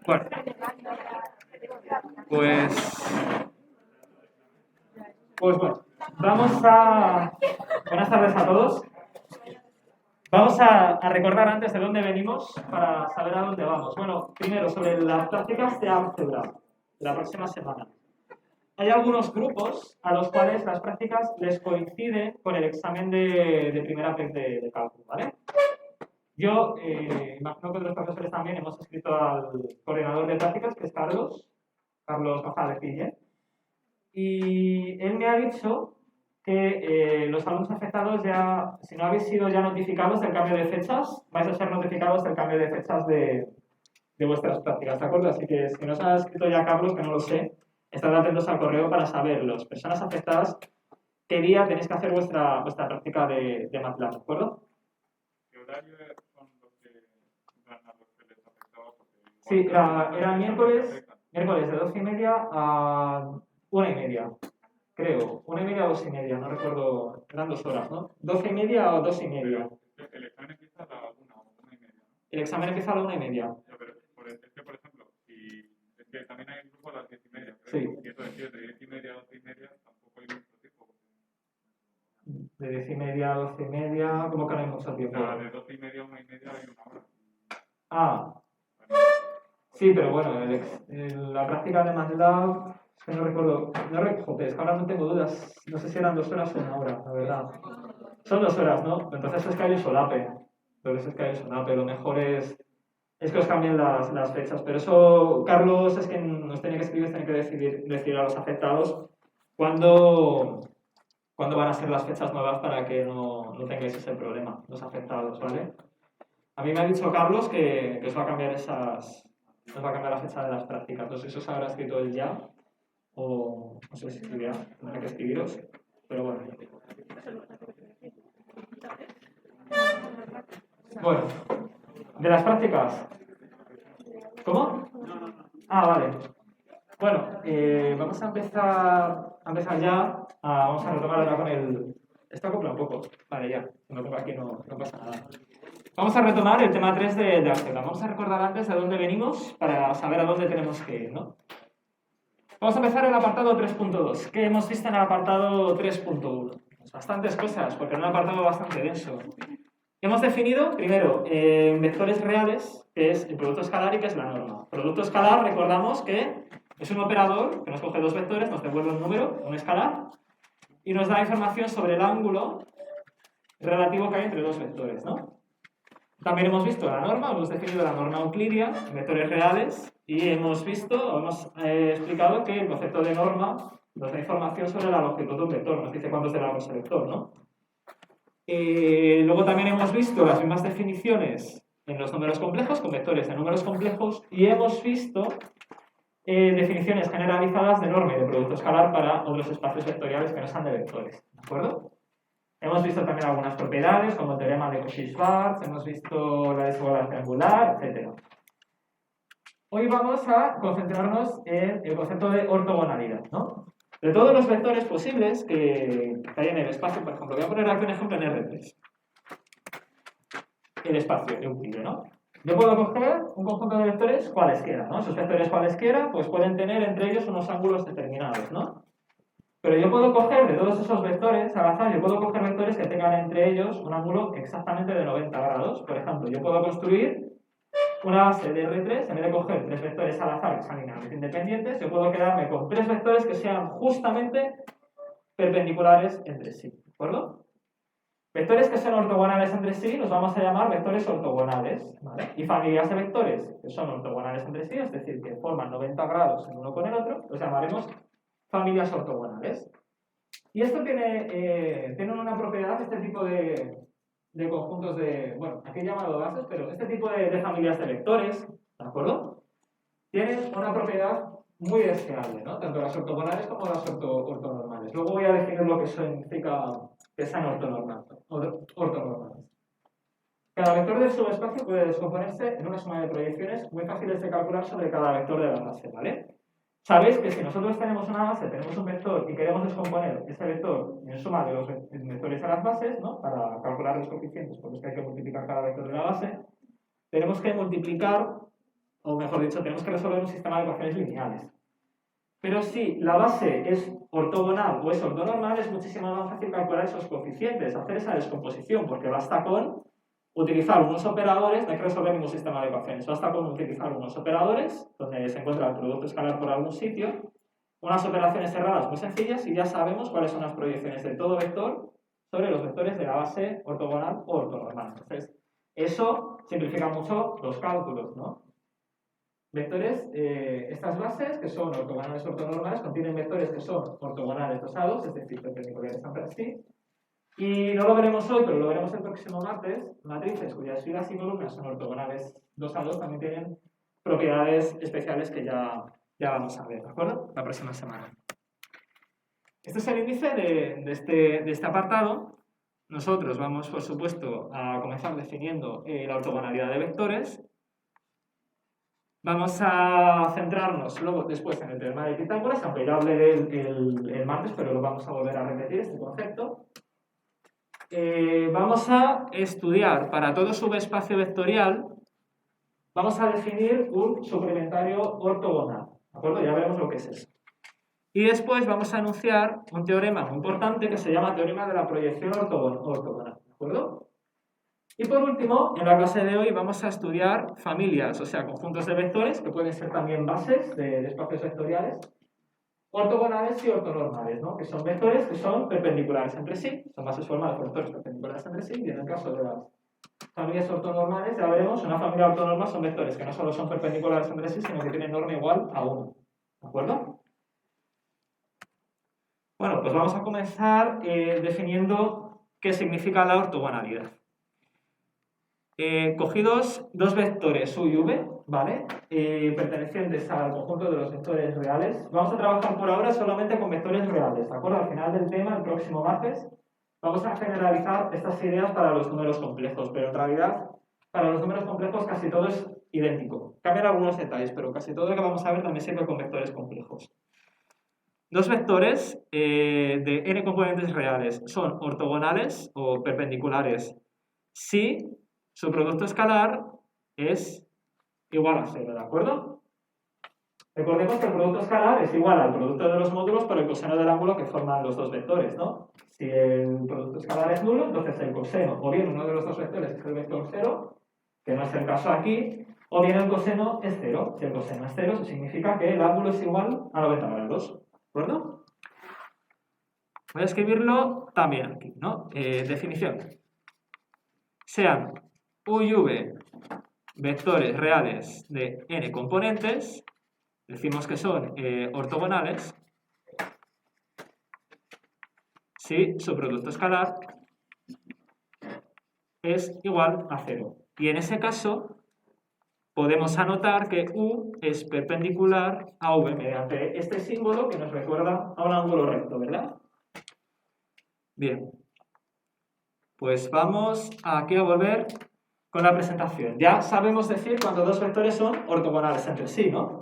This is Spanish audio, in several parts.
Bueno, pues bueno, buenas tardes a todos. Vamos a recordar antes de dónde venimos para saber a dónde vamos. Bueno, primero, sobre las prácticas de álgebra de la próxima semana. Hay algunos grupos a los cuales las prácticas les coinciden con el examen de primera vez de cálculo, ¿vale? Yo imagino que los profesores también hemos escrito al coordinador de prácticas, que es Carlos González Guillén, y él me ha dicho que los alumnos afectados ya, si no habéis sido ya notificados del cambio de fechas, vais a ser notificados del cambio de fechas de vuestras prácticas, ¿de acuerdo? Así que si no os ha escrito ya Carlos, que no lo sé, estad atentos al correo para saber, las personas afectadas, qué día tenéis que hacer vuestra práctica de MATLAB, ¿de acuerdo? ¿Qué horario son los que dan a los que les afectaba? Sí, era miércoles de 12:30 a 1:30, creo. 1:30 a 2:30, no recuerdo, eran 2 horas, ¿no? 12:30 o 2:30. El examen empieza a la 1 o 1:30, ¿no? El examen empieza a la 1:30. Pero es que, por ejemplo, es que también hay un grupo a las 10:30, creo. Sí. Y eso decir, de 10:30 a 12:30 tampoco hay mucho tiempo. De 10:30 a 12:30, ¿cómo que no hay mucho tiempo? O sea, de 12:30 a 1:30 hay 1 hora. Ah. Sí, pero bueno, la práctica de MATLAB, es que no recuerdo, joder, es que ahora no tengo dudas, no sé si eran 2 horas o 1 hora, la verdad. Son 2 horas, ¿no? Entonces es que hay un solape. Lo mejor es que os cambien las fechas. Pero eso, Carlos, es que nos tiene que escribir, tiene que decir a los afectados cuándo van a ser las fechas nuevas para que no tengáis ese problema, los afectados, ¿vale? A mí me ha dicho Carlos que os va a cambiar la fecha de las prácticas. No sé si os habrá escrito él ya o no sé si escribirá, tendrá que escribiros, pero bueno. Bueno, de las prácticas. ¿Cómo? Ah, vale. Bueno, vamos a empezar ya. Vamos a retomar ahora con el... Esto acopla un poco. Vale, ya. Si no pongo aquí no pasa nada. Vamos a retomar el tema 3 de álgebra. Vamos a recordar antes de dónde venimos para saber a dónde tenemos que ir, ¿no? Vamos a empezar el apartado 3.2. ¿Qué hemos visto en el apartado 3.1? Pues bastantes cosas, porque es un apartado bastante denso. Hemos definido, primero, vectores reales, que es el producto escalar y que es la norma. Producto escalar, recordamos que es un operador que nos coge dos vectores, nos devuelve un número, un escalar, y nos da información sobre el ángulo relativo que hay entre dos vectores, ¿no? También hemos visto la norma, hemos definido la norma euclidia, vectores reales, y hemos explicado que el concepto de norma nos da información sobre la longitud de un vector, nos dice cuánto es de largo ese vector, ¿no? Luego también hemos visto las mismas definiciones en los números complejos, con vectores de números complejos, y hemos visto definiciones generalizadas de norma y de producto escalar para otros espacios vectoriales que no sean de vectores, ¿de acuerdo? Hemos visto también algunas propiedades, como el teorema de Cauchy-Schwarz, hemos visto la desigualdad triangular, etc. Hoy vamos a concentrarnos en el concepto de ortogonalidad, ¿no? De todos los vectores posibles que hay en el espacio, por ejemplo, voy a poner aquí un ejemplo en R3. El espacio euclídeo, ¿no? Yo puedo coger un conjunto de vectores cualesquiera, ¿no? Esos vectores cualesquiera pues pueden tener entre ellos unos ángulos determinados, ¿no? Pero yo puedo coger de todos esos vectores al azar, yo puedo coger vectores que tengan entre ellos un ángulo exactamente de 90 grados. Por ejemplo, yo puedo construir una base de R3, en vez de coger 3 vectores al azar que sean linealmente independientes, yo puedo quedarme con 3 vectores que sean justamente perpendiculares entre sí, ¿de acuerdo? Vectores que son ortogonales entre sí los vamos a llamar vectores ortogonales, ¿vale? Y familias de vectores que son ortogonales entre sí, es decir, que forman 90 grados el uno con el otro, los llamaremos familias ortogonales. Y esto tiene una propiedad, este tipo de conjuntos de, bueno, aquí llamado bases, pero este tipo de familias de vectores, ¿de acuerdo? Tienen una propiedad muy deseable, ¿no? Tanto las ortogonales como las ortonormales. Luego voy a definir lo que significa que sean ortonormales. Cada vector del subespacio puede descomponerse en una suma de proyecciones muy fáciles de calcular sobre cada vector de la base, ¿vale? Sabéis que si nosotros tenemos una base, tenemos un vector y queremos descomponer ese vector en suma de los vectores a las bases, ¿no? Para calcular los coeficientes, porque es que hay que multiplicar cada vector de la base, tenemos que multiplicar o mejor dicho, tenemos que resolver un sistema de ecuaciones lineales. Pero si la base es ortogonal o es ortonormal, es muchísimo más fácil calcular esos coeficientes, hacer esa descomposición, porque basta con utilizar unos operadores, no hay que resolver ningún sistema de ecuaciones, basta con utilizar unos operadores, donde se encuentra el producto escalar por algún sitio, unas operaciones cerradas muy sencillas y ya sabemos cuáles son las proyecciones de todo vector sobre los vectores de la base ortogonal o ortonormal. Entonces, eso simplifica mucho los cálculos, ¿no? Vectores, estas bases, que son ortogonales o ortonormales, contienen vectores que son ortogonales dosados, es decir, perpendiculares entre sí. Y no lo veremos hoy, pero lo veremos el próximo martes. Matrices cuyas filas y columnas son ortogonales dosados también tienen propiedades especiales que ya vamos a ver, ¿de acuerdo? La próxima semana. Este es el índice de este apartado. Nosotros vamos, por supuesto, a comenzar definiendo la ortogonalidad de vectores. Vamos a centrarnos luego después en el teorema de Pitágoras, aunque ya hablé el martes, pero lo vamos a volver a repetir este concepto. Vamos a estudiar para todo subespacio vectorial, vamos a definir un suplementario ortogonal, ¿de acuerdo? Ya veremos lo que es eso. Y después vamos a anunciar un teorema muy importante que se llama teorema de la proyección ortogonal, ¿de acuerdo? Y por último, en la clase de hoy vamos a estudiar familias, o sea, conjuntos de vectores, que pueden ser también bases de espacios vectoriales, ortogonales y ortonormales, ¿no? Que son vectores que son perpendiculares entre sí, son bases formadas por vectores perpendiculares entre sí, y en el caso de las familias ortonormales, ya veremos, una familia ortonormal son vectores que no solo son perpendiculares entre sí, sino que tienen norma igual a 1, ¿de acuerdo? Bueno, pues vamos a comenzar definiendo qué significa la ortogonalidad. Cogidos dos vectores u y v, ¿vale? Pertenecientes al conjunto de los vectores reales. Vamos a trabajar por ahora solamente con vectores reales, ¿de acuerdo? Al final del tema, el próximo martes, vamos a generalizar estas ideas para los números complejos, pero en realidad, para los números complejos casi todo es idéntico. Cambian algunos detalles, pero casi todo lo que vamos a ver también sirve con vectores complejos. Dos vectores de n componentes reales son ortogonales o perpendiculares si su producto escalar es igual a 0, ¿de acuerdo? Recordemos que el producto escalar es igual al producto de los módulos por el coseno del ángulo que forman los dos vectores, ¿no? Si el producto escalar es nulo, entonces el coseno, o bien uno de los dos vectores es el vector 0, que no es el caso aquí, o bien el coseno es 0. Si el coseno es 0, eso significa que el ángulo es igual a 90 grados, ¿de acuerdo? Voy a escribirlo también aquí, ¿no? Definición. Sean u y v vectores reales de n componentes, decimos que son ortogonales si su producto escalar es igual a 0. Y en ese caso podemos anotar que u es perpendicular a v mediante este símbolo que nos recuerda a un ángulo recto, ¿verdad? Bien, pues vamos aquí a volver con la presentación. Ya sabemos decir cuando dos vectores son ortogonales entre sí, ¿no?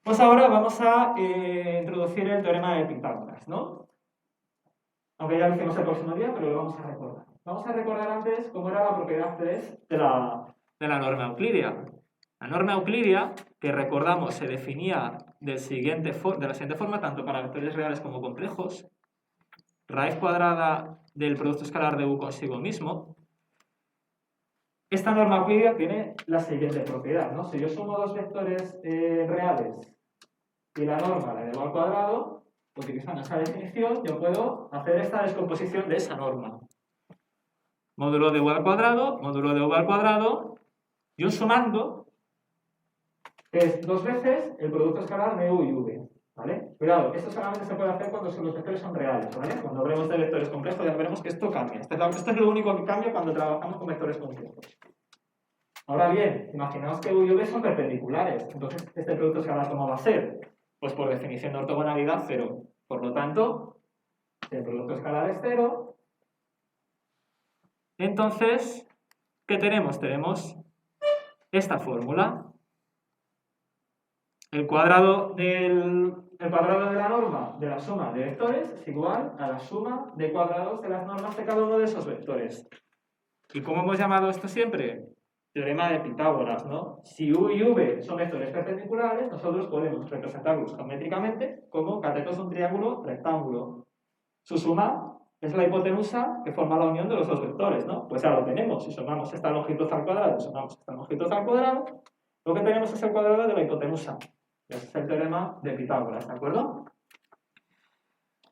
Pues ahora vamos a introducir el teorema de Pitágoras, ¿no? Aunque ya lo hicimos el próximo día, pero lo vamos a recordar. Vamos a recordar antes cómo era la propiedad 3 de la norma euclídea. La norma euclídea, que recordamos se definía de la siguiente forma, tanto para vectores reales como complejos, raíz cuadrada del producto escalar de u consigo mismo. Esta norma euclídea tiene la siguiente propiedad, ¿no? Si yo sumo dos vectores reales y la norma la elevo al cuadrado, utilizando esa definición, yo puedo hacer esta descomposición de esa norma. Módulo de u al cuadrado, módulo de v al cuadrado, y un sumando, que es dos veces el producto escalar de u y v, ¿vale? Cuidado, esto solamente se puede hacer cuando los vectores son reales, ¿vale? Cuando hablemos de vectores complejos ya veremos que esto cambia. Esto es lo único que cambia cuando trabajamos con vectores complejos. Ahora bien, imaginaos que u y v son perpendiculares, entonces este producto escalar, ¿cómo va a ser? Pues por definición de ortogonalidad, 0. Por lo tanto, si el producto escalar es 0, entonces, ¿qué tenemos? Tenemos esta fórmula. El cuadrado de la norma de la suma de vectores es igual a la suma de cuadrados de las normas de cada uno de esos vectores. ¿Y cómo hemos llamado esto siempre? teorema de Pitágoras, ¿no? Si U y V son vectores perpendiculares, nosotros podemos representarlos geométricamente como catetos de un triángulo rectángulo. Su suma es la hipotenusa que forma la unión de los dos vectores, ¿no? Pues ya lo tenemos. Si sumamos esta longitud al cuadrado y sumamos esta longitud al cuadrado, lo que tenemos es el cuadrado de la hipotenusa. Ese es el teorema de Pitágoras, ¿de acuerdo?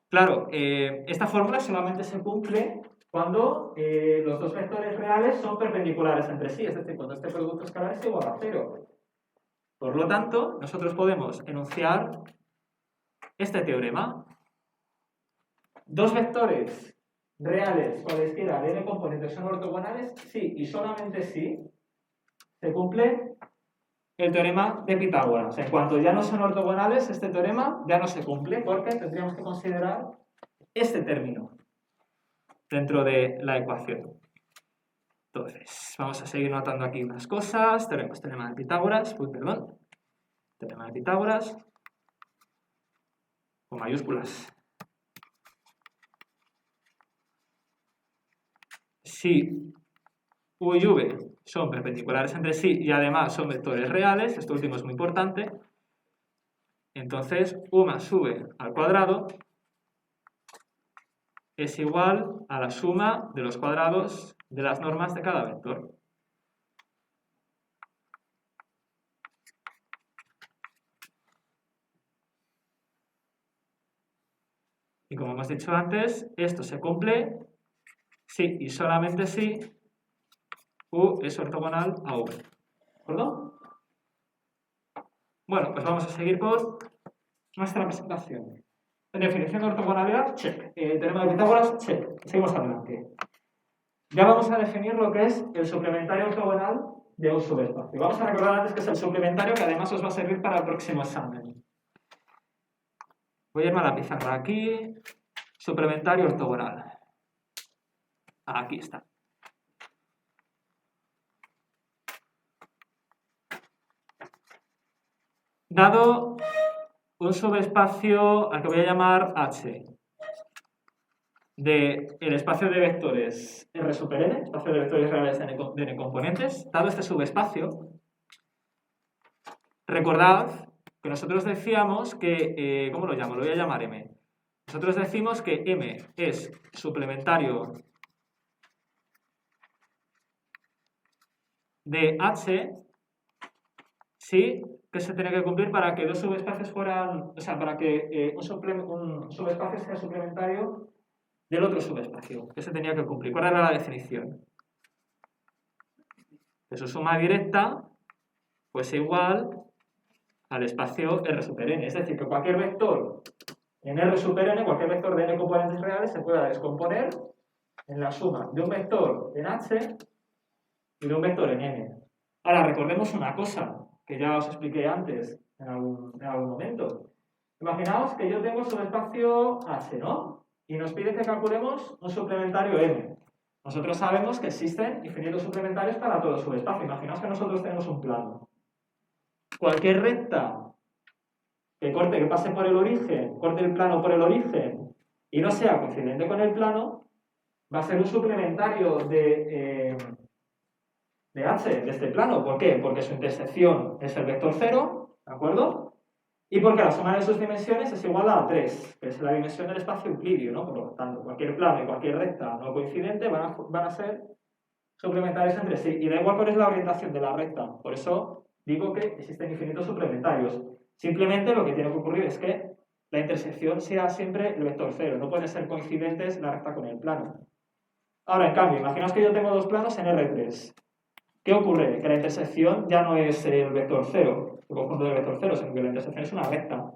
Claro, esta fórmula solamente se cumple cuando los dos vectores reales son perpendiculares entre sí, es decir, cuando este producto escalar es igual a 0. Por lo tanto, nosotros podemos enunciar este teorema. Dos vectores reales cualesquiera de n componentes son ortogonales, sí y solamente sí se cumple el teorema de Pitágoras. En cuanto ya no son ortogonales, este teorema ya no se cumple porque tendríamos que considerar este término dentro de la ecuación. Entonces, vamos a seguir notando aquí unas cosas. Tenemos teorema de Pitágoras, teorema de Pitágoras con mayúsculas. Si U y V son perpendiculares entre sí y además son vectores reales, esto último es muy importante, entonces U más V al cuadrado es igual a la suma de los cuadrados de las normas de cada vector. Y como hemos dicho antes, esto se cumple si y solamente si U es ortogonal a V. ¿De acuerdo? Bueno, pues vamos a seguir con nuestra presentación. Definición de ortogonalidad, check. Teorema de Pitágoras, check. Seguimos adelante. Ya vamos a definir lo que es el suplementario ortogonal de un subespacio. Vamos a recordar antes que es el suplementario que además os va a servir para el próximo examen. Voy a irme a la pizarra aquí. Suplementario ortogonal. Aquí está. Dado un subespacio al que voy a llamar H del espacio de vectores R super n, espacio de vectores reales de n componentes, dado este subespacio, recordad que nosotros decíamos que, ¿cómo lo llamo? Lo voy a llamar M. Nosotros decimos que M es suplementario de H si que se tiene que cumplir para que dos subespacios fueran, o sea, para que un subespacio sea suplementario del otro subespacio, que se tenía que cumplir. ¿Cuál era la definición? Que su suma directa pues igual al espacio R super n, es decir, que cualquier vector en R super n, cualquier vector de n componentes reales se pueda descomponer en la suma de un vector en H y de un vector en n. Ahora, recordemos una cosa que ya os expliqué antes en algún momento. Imaginaos que yo tengo subespacio H, ¿no? Y nos pide que calculemos un suplementario M. Nosotros sabemos que existen infinitos suplementarios para todo subespacio. Imaginaos que nosotros tenemos un plano. Cualquier recta que pase por el origen, corte el plano por el origen y no sea coincidente con el plano, va a ser un suplementario de H, de este plano. ¿Por qué? Porque su intersección es el vector 0, ¿de acuerdo? Y porque la suma de sus dimensiones es igual a 3, que es la dimensión del espacio euclidio, ¿no? Por lo tanto, cualquier plano y cualquier recta no coincidente van a ser suplementarios entre sí. Y da igual cuál es la orientación de la recta. Por eso digo que existen infinitos suplementarios. Simplemente lo que tiene que ocurrir es que la intersección sea siempre el vector 0. No pueden ser coincidentes la recta con el plano. Ahora, en cambio, imaginaos que yo tengo dos planos en R3. ¿Qué ocurre? Que la intersección ya no es el vector 0, el conjunto del vector 0, sino que la intersección es una recta.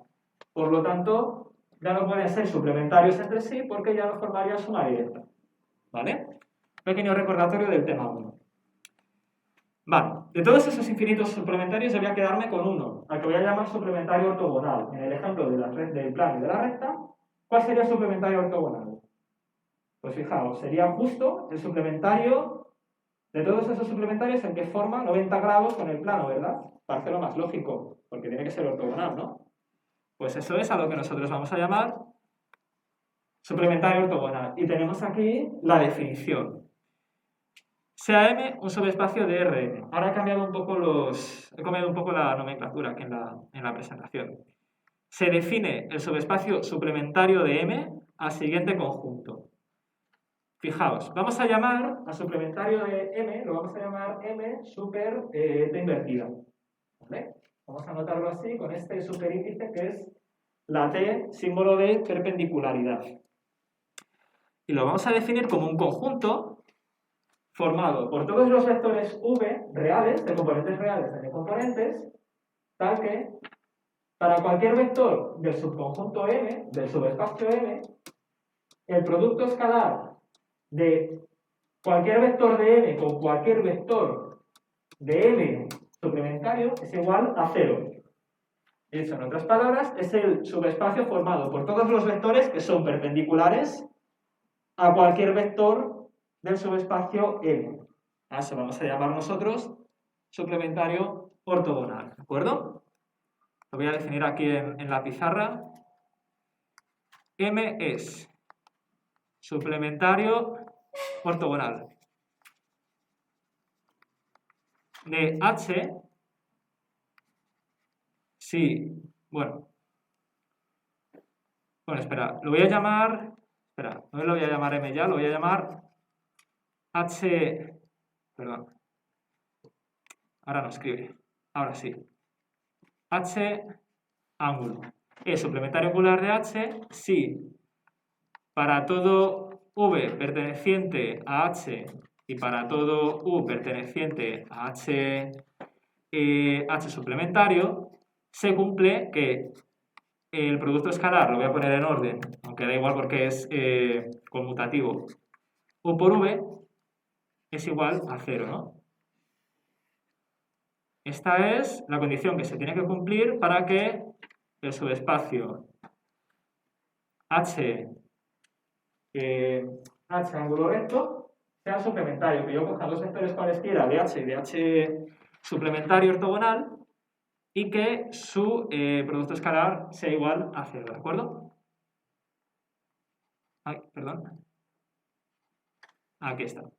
Por lo tanto, ya no pueden ser suplementarios entre sí porque ya no formaría suma directa. ¿Vale? Pequeño recordatorio del tema 1. Vale, de todos esos infinitos suplementarios yo voy a quedarme con uno, al que voy a llamar suplementario ortogonal. En el ejemplo del plano y de la recta, ¿cuál sería el suplementario ortogonal? Pues fijaos, sería justo el suplementario de todos esos suplementarios el que forma 90 grados con el plano, ¿verdad? Parece lo más lógico, porque tiene que ser ortogonal, ¿no? Pues eso es a lo que nosotros vamos a llamar suplementario ortogonal. Y tenemos aquí la definición. sea M un subespacio de Rn. Ahora he cambiado un poco la nomenclatura aquí en la presentación. Se define el subespacio suplementario de M al siguiente conjunto. Fijaos, vamos a llamar al suplementario de M, lo vamos a llamar M super T invertida. ¿Vale? Vamos a anotarlo así con este superíndice que es la T, símbolo de perpendicularidad. Y lo vamos a definir como un conjunto formado por todos los vectores V reales, de componentes reales de componentes, tal que para cualquier vector del subconjunto M, del subespacio M, el producto escalar de cualquier vector de M con cualquier vector de M suplementario es igual a 0. Dicho en otras palabras, es el subespacio formado por todos los vectores que son perpendiculares a cualquier vector del subespacio M. A eso vamos a llamar nosotros suplementario ortogonal, ¿de acuerdo? Lo voy a definir aquí en la pizarra. M es suplementario ortogonal de H si, bueno, espera, lo voy a llamar, espera, no lo voy a llamar M ya, lo voy a llamar H, perdón, ahora no escribe, ahora sí, H ángulo, es suplementario angular de H si para todo V perteneciente a H y para todo U perteneciente a H, H suplementario, se cumple que el producto escalar, lo voy a poner en orden, aunque da igual porque es conmutativo, U por V es igual a 0, ¿no? Esta es la condición que se tiene que cumplir para que el subespacio H ángulo recto sea suplementario, que yo coja dos vectores cualesquiera de H y de H suplementario ortogonal y que su producto escalar sea igual a 0, ¿de acuerdo? Ay, perdón. Aquí está.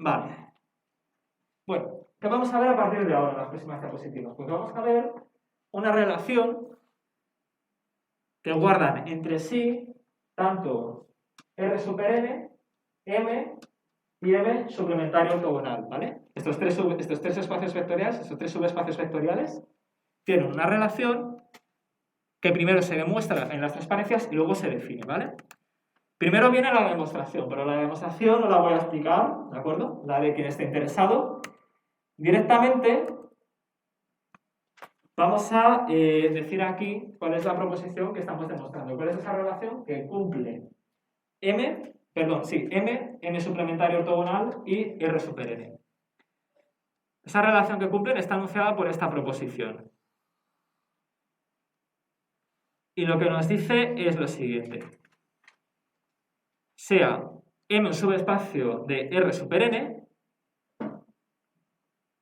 Vale. Bueno, ¿qué vamos a ver a partir de ahora en las próximas diapositivas? Pues vamos a ver una relación que guardan entre sí tanto R super N, M y M suplementario ortogonal, ¿vale? Estos tres espacios vectoriales, estos tres subespacios vectoriales, tienen una relación que primero se demuestra en las transparencias y luego se define, ¿vale? Primero viene la demostración, pero la demostración no la voy a explicar, ¿de acuerdo? La de quien esté interesado. Directamente vamos a decir aquí cuál es la proposición que estamos demostrando. ¿Cuál es esa relación? Que cumple M suplementario ortogonal y R super N. Esa relación que cumplen está anunciada por esta proposición. Y lo que nos dice es lo siguiente. Sea M un subespacio de R super N,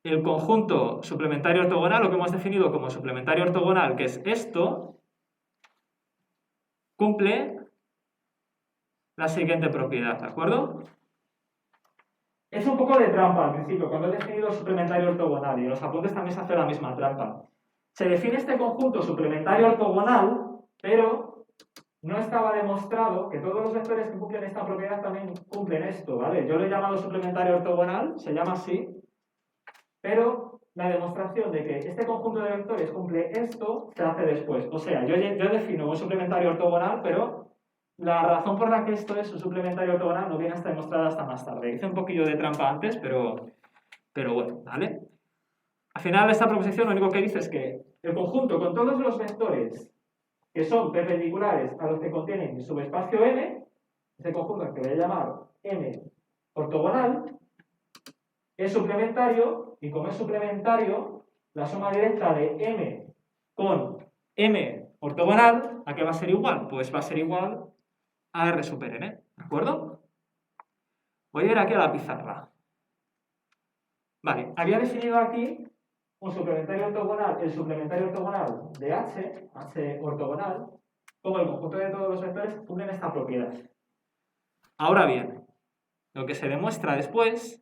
el conjunto suplementario ortogonal, lo que hemos definido como suplementario ortogonal, que es esto, cumple la siguiente propiedad, ¿de acuerdo? Es un poco de trampa al principio, cuando he definido suplementario ortogonal, y en los apuntes también se hace la misma trampa. Se define este conjunto suplementario ortogonal, pero no estaba demostrado que todos los vectores que cumplen esta propiedad también cumplen esto, ¿vale? Yo lo he llamado suplementario ortogonal, se llama así, pero la demostración de que este conjunto de vectores cumple esto se hace después. O sea, yo defino un suplementario ortogonal, pero la razón por la que esto es un suplementario ortogonal no viene hasta demostrada hasta más tarde. Hice un poquillo de trampa antes, pero bueno, ¿vale? Al final, esta proposición lo único que dice es que el conjunto con todos los vectores que son perpendiculares a los que contienen el subespacio M, ese conjunto que voy a llamar M ortogonal, es suplementario, y como es suplementario, la suma directa de M con M ortogonal, ¿a qué va a ser igual? Pues va a ser igual a R super N, ¿de acuerdo? Voy a ir aquí a la pizarra. Vale, había definido aquí un suplementario ortogonal, el suplementario ortogonal de H ortogonal, como el conjunto de todos los vectores cumplen esta propiedad. Ahora bien, lo que se demuestra después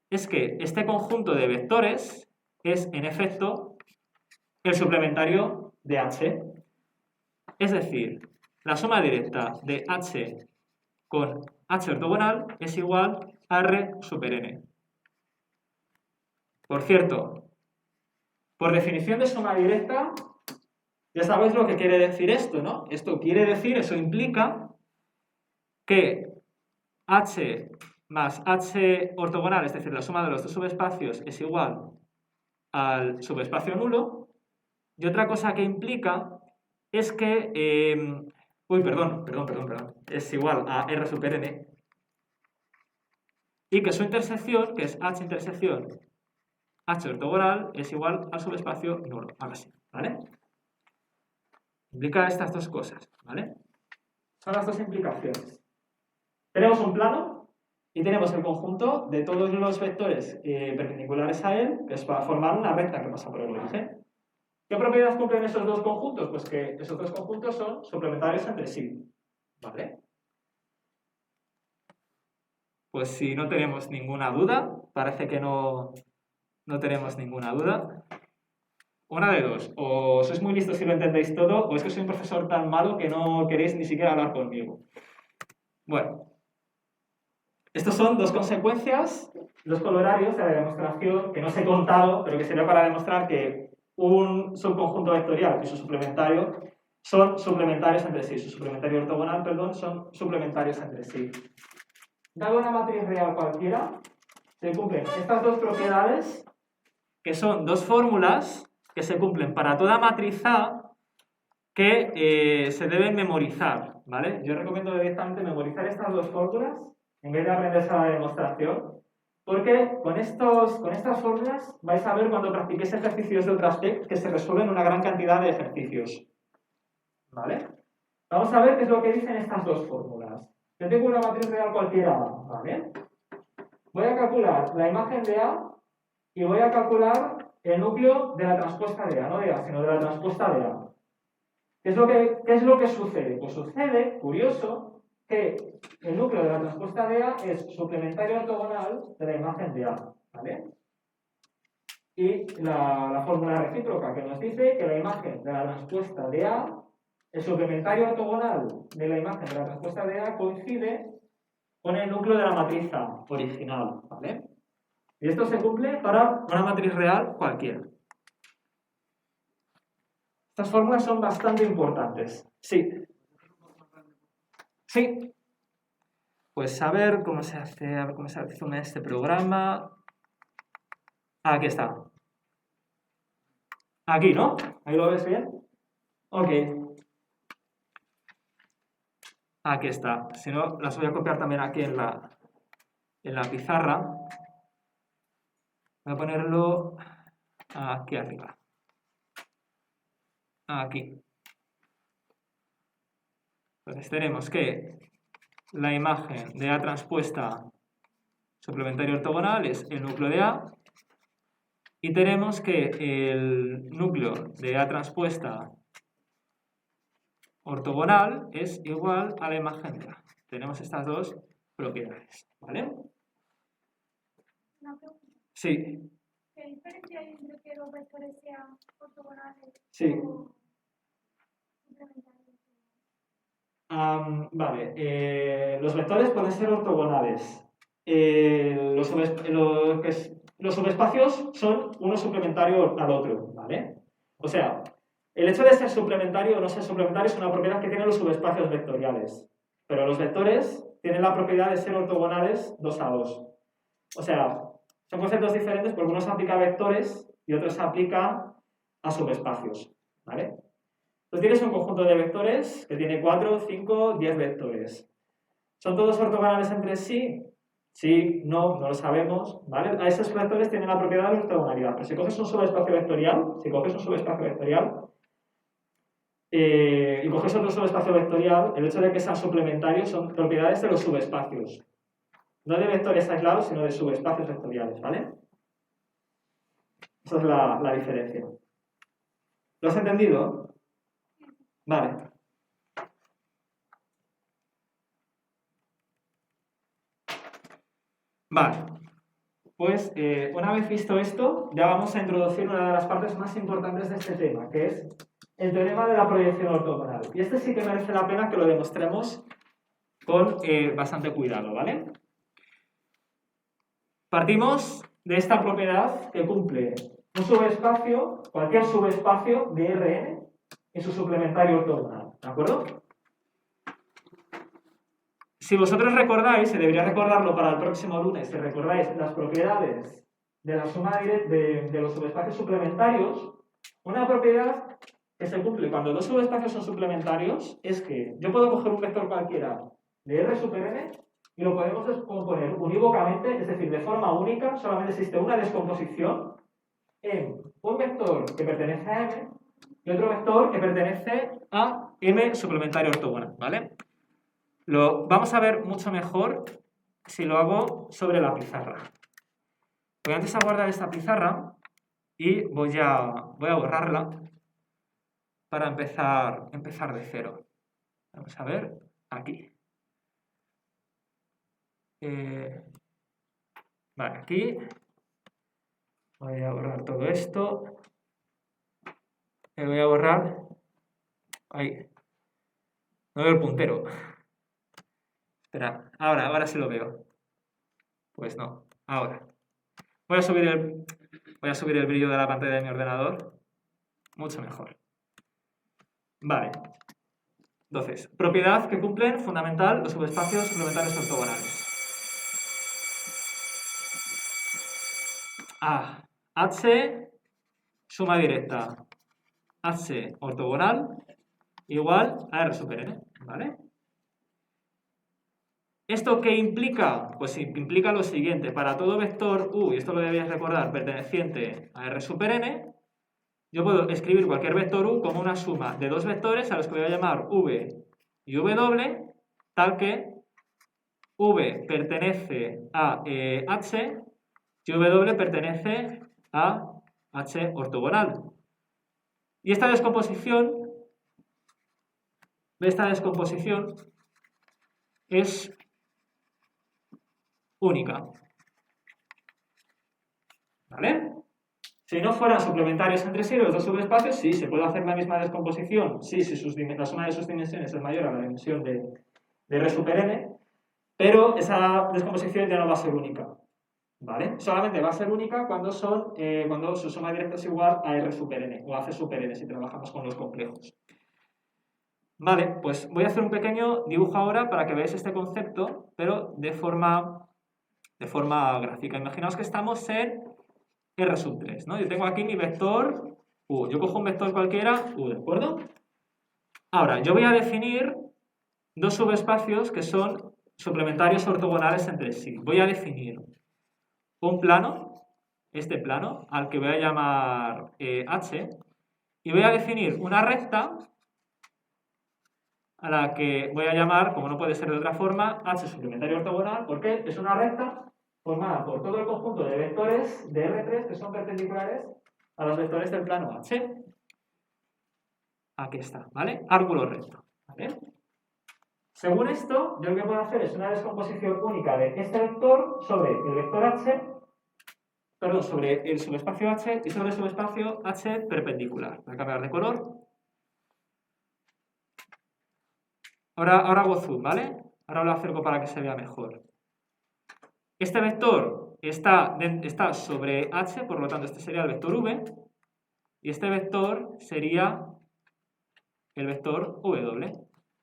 es que este conjunto de vectores es, en efecto, el suplementario de H. Es decir, la suma directa de H con H ortogonal es igual a R super N. Por cierto, por definición de suma directa, ya sabéis lo que quiere decir esto, ¿no? Esto quiere decir, eso implica que H más H ortogonal, es decir, la suma de los dos subespacios, es igual al subespacio nulo. Y otra cosa que implica es que... perdón. Es igual a R super N. Y que su intersección, que es H intersección H ortogonal, es igual al subespacio nulo. Ahora sí, ¿vale? Implica estas dos cosas, ¿vale? Son las dos implicaciones. Tenemos un plano y tenemos el conjunto de todos los vectores perpendiculares a él, que es para formar una recta que pasa por el origen. ¿Qué propiedades cumplen esos dos conjuntos? Pues que esos dos conjuntos son suplementarios entre sí, ¿vale? Pues si no tenemos ninguna duda, parece que no tenemos ninguna duda. Una de dos, o sois muy listos y lo entendéis todo, o es que soy un profesor tan malo que no queréis ni siquiera hablar conmigo. Bueno, estos son dos consecuencias, dos colorarios de la demostración que no os he contado, pero que sirve para demostrar que un subconjunto vectorial y su suplementario son suplementarios entre sí. Su suplementario ortogonal, perdón, son suplementarios entre sí. Dado una matriz real cualquiera, se cumplen estas dos propiedades, que son dos fórmulas que se cumplen para toda matriz A que se deben memorizar, ¿vale? Yo recomiendo directamente memorizar estas dos fórmulas en vez de aprenderse a la demostración, porque con estas fórmulas vais a ver cuando practiquéis ejercicios de otras TEC que se resuelven una gran cantidad de ejercicios, ¿vale? Vamos a ver qué es lo que dicen estas dos fórmulas. Yo tengo una matriz real cualquiera A, ¿vale? Voy a calcular la imagen de A y voy a calcular el núcleo de la transpuesta de A, no de A, sino de la transpuesta de A. ¿Qué es lo que sucede? Pues sucede, curioso, que el núcleo de la transpuesta de A es suplementario ortogonal de la imagen de A, ¿vale? Y la fórmula recíproca que nos dice que la imagen de la transpuesta de A, el suplementario ortogonal de la imagen de la transpuesta de A coincide con el núcleo de la matriz A original, ¿vale? Y esto se cumple para una matriz real cualquiera. Estas fórmulas son bastante importantes. Sí. Sí. Pues a ver cómo se hace, en este programa. Aquí está. Aquí, ¿no? ¿Ahí lo ves bien? Ok. Aquí está. Si no, las voy a copiar también aquí en la pizarra. Voy a ponerlo aquí arriba. Aquí. Entonces tenemos que la imagen de A transpuesta suplementario ortogonal es el núcleo de A. Y tenemos que el núcleo de A transpuesta ortogonal es igual a la imagen de A. Tenemos estas dos propiedades, ¿vale? Una pregunta. Sí. ¿Qué diferencia hay entre que los vectores sean ortogonales Sí. o complementarios? Vale, los vectores pueden ser ortogonales. Los subespacios son uno suplementario al otro, ¿vale? O sea, el hecho de ser suplementario o no ser suplementario es una propiedad que tienen los subespacios vectoriales. Pero los vectores tienen la propiedad de ser ortogonales 2 a 2. O sea, son conceptos diferentes porque uno se aplica a vectores y otro se aplica a subespacios, ¿vale? Entonces tienes un conjunto de vectores que tiene 4, 5, 10 vectores. ¿Son todos ortogonales entre sí? Sí, no lo sabemos, ¿vale? A esos vectores tienen la propiedad de la ortogonalidad. Pero si coges un subespacio vectorial, y coges otro subespacio vectorial, el hecho de que sean suplementarios son propiedades de los subespacios. No de vectores aislados, sino de subespacios vectoriales, ¿vale? Esa es la diferencia. ¿Lo has entendido? Vale. Vale. Pues una vez visto esto, ya vamos a introducir una de las partes más importantes de este tema, que es el teorema de la proyección ortogonal. Y este sí que merece la pena que lo demostremos con bastante cuidado, ¿vale? Partimos de esta propiedad que cumple un subespacio, cualquier subespacio de Rn en su suplementario ortogonal, ¿de acuerdo? Si vosotros recordáis, y debería recordarlo para el próximo lunes, si recordáis las propiedades de la suma de los subespacios suplementarios, una propiedad que se cumple cuando dos subespacios son suplementarios es que yo puedo coger un vector cualquiera de R super n y lo podemos descomponer unívocamente, es decir, de forma única, solamente existe una descomposición en un vector que pertenece a M y otro vector que pertenece a M suplementario ortogonal, ¿vale? Lo vamos a ver mucho mejor si lo hago sobre la pizarra. Voy antes a guardar esta pizarra y voy a borrarla para empezar de cero. Vamos a ver aquí. Vale, aquí voy a borrar todo esto. Me voy a borrar. Ahí. No veo el puntero. Espera, ahora sí lo veo. Pues no, ahora. Voy a subir el brillo de la pantalla de mi ordenador. Mucho mejor. Vale. Entonces, propiedad que cumplen fundamental los subespacios suplementarios ortogonales. H, suma directa, H ortogonal, igual a R super n, ¿vale? ¿Esto qué implica? Pues implica lo siguiente, para todo vector U, y esto lo debéis recordar, perteneciente a R super n, yo puedo escribir cualquier vector U como una suma de dos vectores a los que voy a llamar V y W, tal que V pertenece a H y W pertenece a H ortogonal. Y esta descomposición es única. ¿Vale? Si no fueran suplementarios entre sí los dos subespacios, sí, se puede hacer la misma descomposición, sí, si la suma de sus dimensiones es mayor a la dimensión de R super n, pero esa descomposición ya no va a ser única. ¿Vale? Solamente va a ser única cuando su suma directa es igual a R super n o a C super n si trabajamos con los complejos. Vale, pues voy a hacer un pequeño dibujo ahora para que veáis este concepto, pero de forma gráfica. Imaginaos que estamos en R sub 3, ¿no? Yo tengo aquí mi vector U. Yo cojo un vector cualquiera, U, ¿de acuerdo? Ahora, yo voy a definir dos subespacios que son suplementarios ortogonales entre sí. Voy a definir un plano, este plano, al que voy a llamar H, y voy a definir una recta a la que voy a llamar, como no puede ser de otra forma, H suplementario ortogonal, porque es una recta formada por todo el conjunto de vectores de R3 que son perpendiculares a los vectores del plano H. Aquí está, ¿vale? Ángulo recto, ¿vale? Según esto, yo lo que puedo hacer es una descomposición única de este vector sobre el vector H, perdón, sobre el subespacio H y sobre el subespacio H perpendicular. Voy a cambiar de color. Ahora hago zoom, ¿vale? Ahora lo acerco para que se vea mejor. Este vector está sobre H, por lo tanto este sería el vector V, y este vector sería el vector W,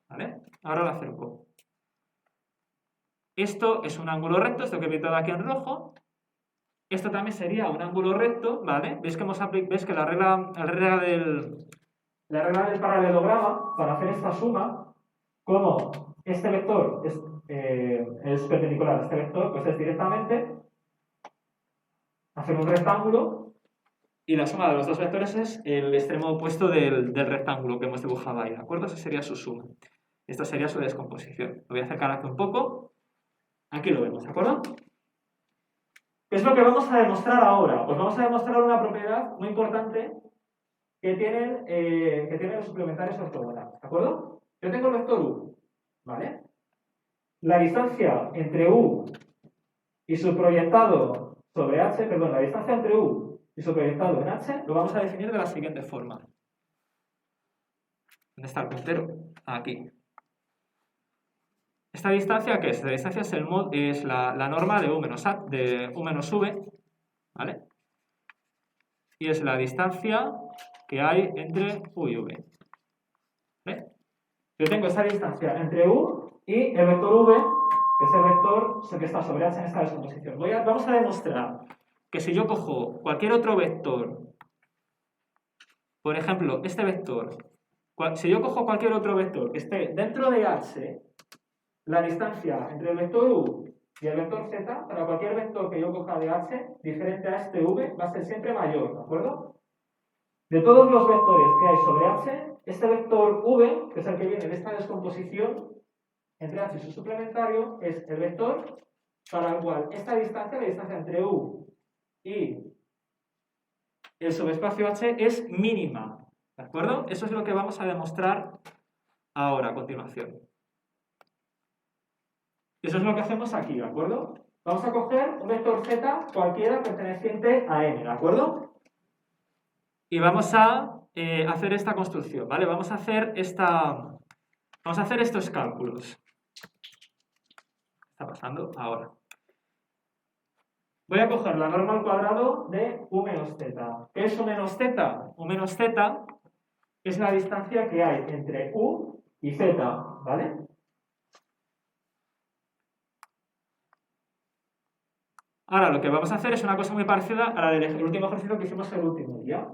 ¿vale? Ahora lo acerco. Esto es un ángulo recto, esto que he pintado aquí en rojo. Esto también sería un ángulo recto, ¿vale? ¿Veis que la regla del paralelograma, para hacer esta suma, como este vector es perpendicular a este vector, pues es directamente hacer un rectángulo y la suma de los dos vectores es el extremo opuesto del rectángulo que hemos dibujado ahí, ¿de acuerdo? Esa sería su suma. Esta sería su descomposición. Lo voy a acercar aquí un poco. Aquí lo vemos, ¿de acuerdo? ¿Qué es lo que vamos a demostrar ahora? Pues vamos a demostrar una propiedad muy importante que tienen los suplementarios ortogonales, ¿de acuerdo? Yo tengo el vector U, ¿vale? La distancia entre U y su proyectado sobre h, perdón, la distancia entre u y su proyectado en h, lo vamos a definir de la siguiente forma. ¿Dónde está el puntero? Aquí. ¿Esta distancia qué es? Esta distancia es la norma de u menos v, ¿vale? Y es la distancia que hay entre u y v. ¿Vale? Yo tengo esta distancia entre u y el vector v, que es el vector que está sobre h en esta descomposición. Vamos a demostrar que si yo cojo cualquier otro vector, por ejemplo, este vector, si yo cojo cualquier otro vector que esté dentro de h, la distancia entre el vector u y el vector z, para cualquier vector que yo coja de h, diferente a este v, va a ser siempre mayor, ¿de acuerdo? De todos los vectores que hay sobre h, este vector v, que es el que viene de esta descomposición entre h y su suplementario, es el vector para el cual esta distancia, la distancia entre u y el subespacio h, es mínima, ¿de acuerdo? Eso es lo que vamos a demostrar ahora, a continuación. Eso es lo que hacemos aquí, ¿de acuerdo? Vamos a coger un vector z cualquiera perteneciente a n, ¿de acuerdo? Y vamos a hacer esta construcción, ¿vale? Vamos a hacer estos cálculos. ¿Qué está pasando? Ahora. Voy a coger la norma al cuadrado de u menos z. ¿Qué es u menos z? U menos z es la distancia que hay entre u y z, ¿vale? Ahora lo que vamos a hacer es una cosa muy parecida a la del último ejercicio que hicimos el último día.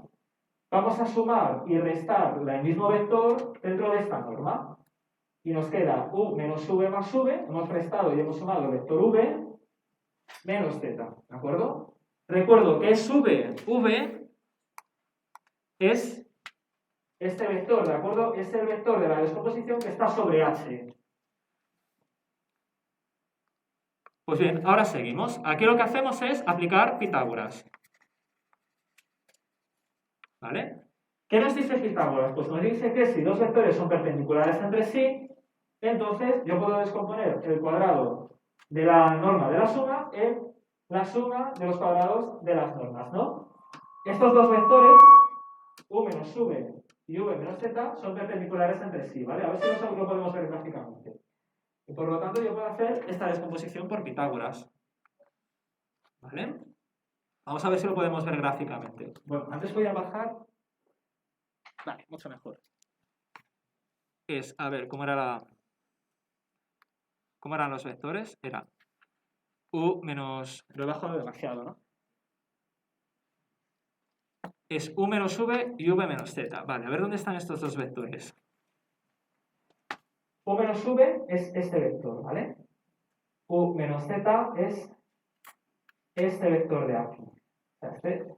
Vamos a sumar y restar el mismo vector dentro de esta norma. Y nos queda u menos v más v, hemos restado y hemos sumado el vector v menos z, ¿de acuerdo? Recuerdo que es v es este vector, ¿de acuerdo? Es el vector de la descomposición que está sobre h. Pues bien, ahora seguimos. Aquí lo que hacemos es aplicar Pitágoras. ¿Vale? ¿Qué nos dice Pitágoras? Pues nos dice que si dos vectores son perpendiculares entre sí, entonces yo puedo descomponer el cuadrado de la norma de la suma en la suma de los cuadrados de las normas, ¿no? Estos dos vectores, u menos v y v menos z, son perpendiculares entre sí, ¿vale? A ver si lo podemos ver gráficamente. Y por lo tanto yo puedo hacer esta descomposición por Pitágoras. ¿Vale? Vamos a ver si lo podemos ver gráficamente. Bueno, antes voy a bajar. Vale, mucho mejor. A ver, ¿cómo eran los vectores? Era u menos... Lo he bajado demasiado, ¿no? Es u menos v y v menos z. Vale, a ver dónde están estos dos vectores. U menos v es este vector, ¿vale? U menos z es este vector de aquí. O sea, este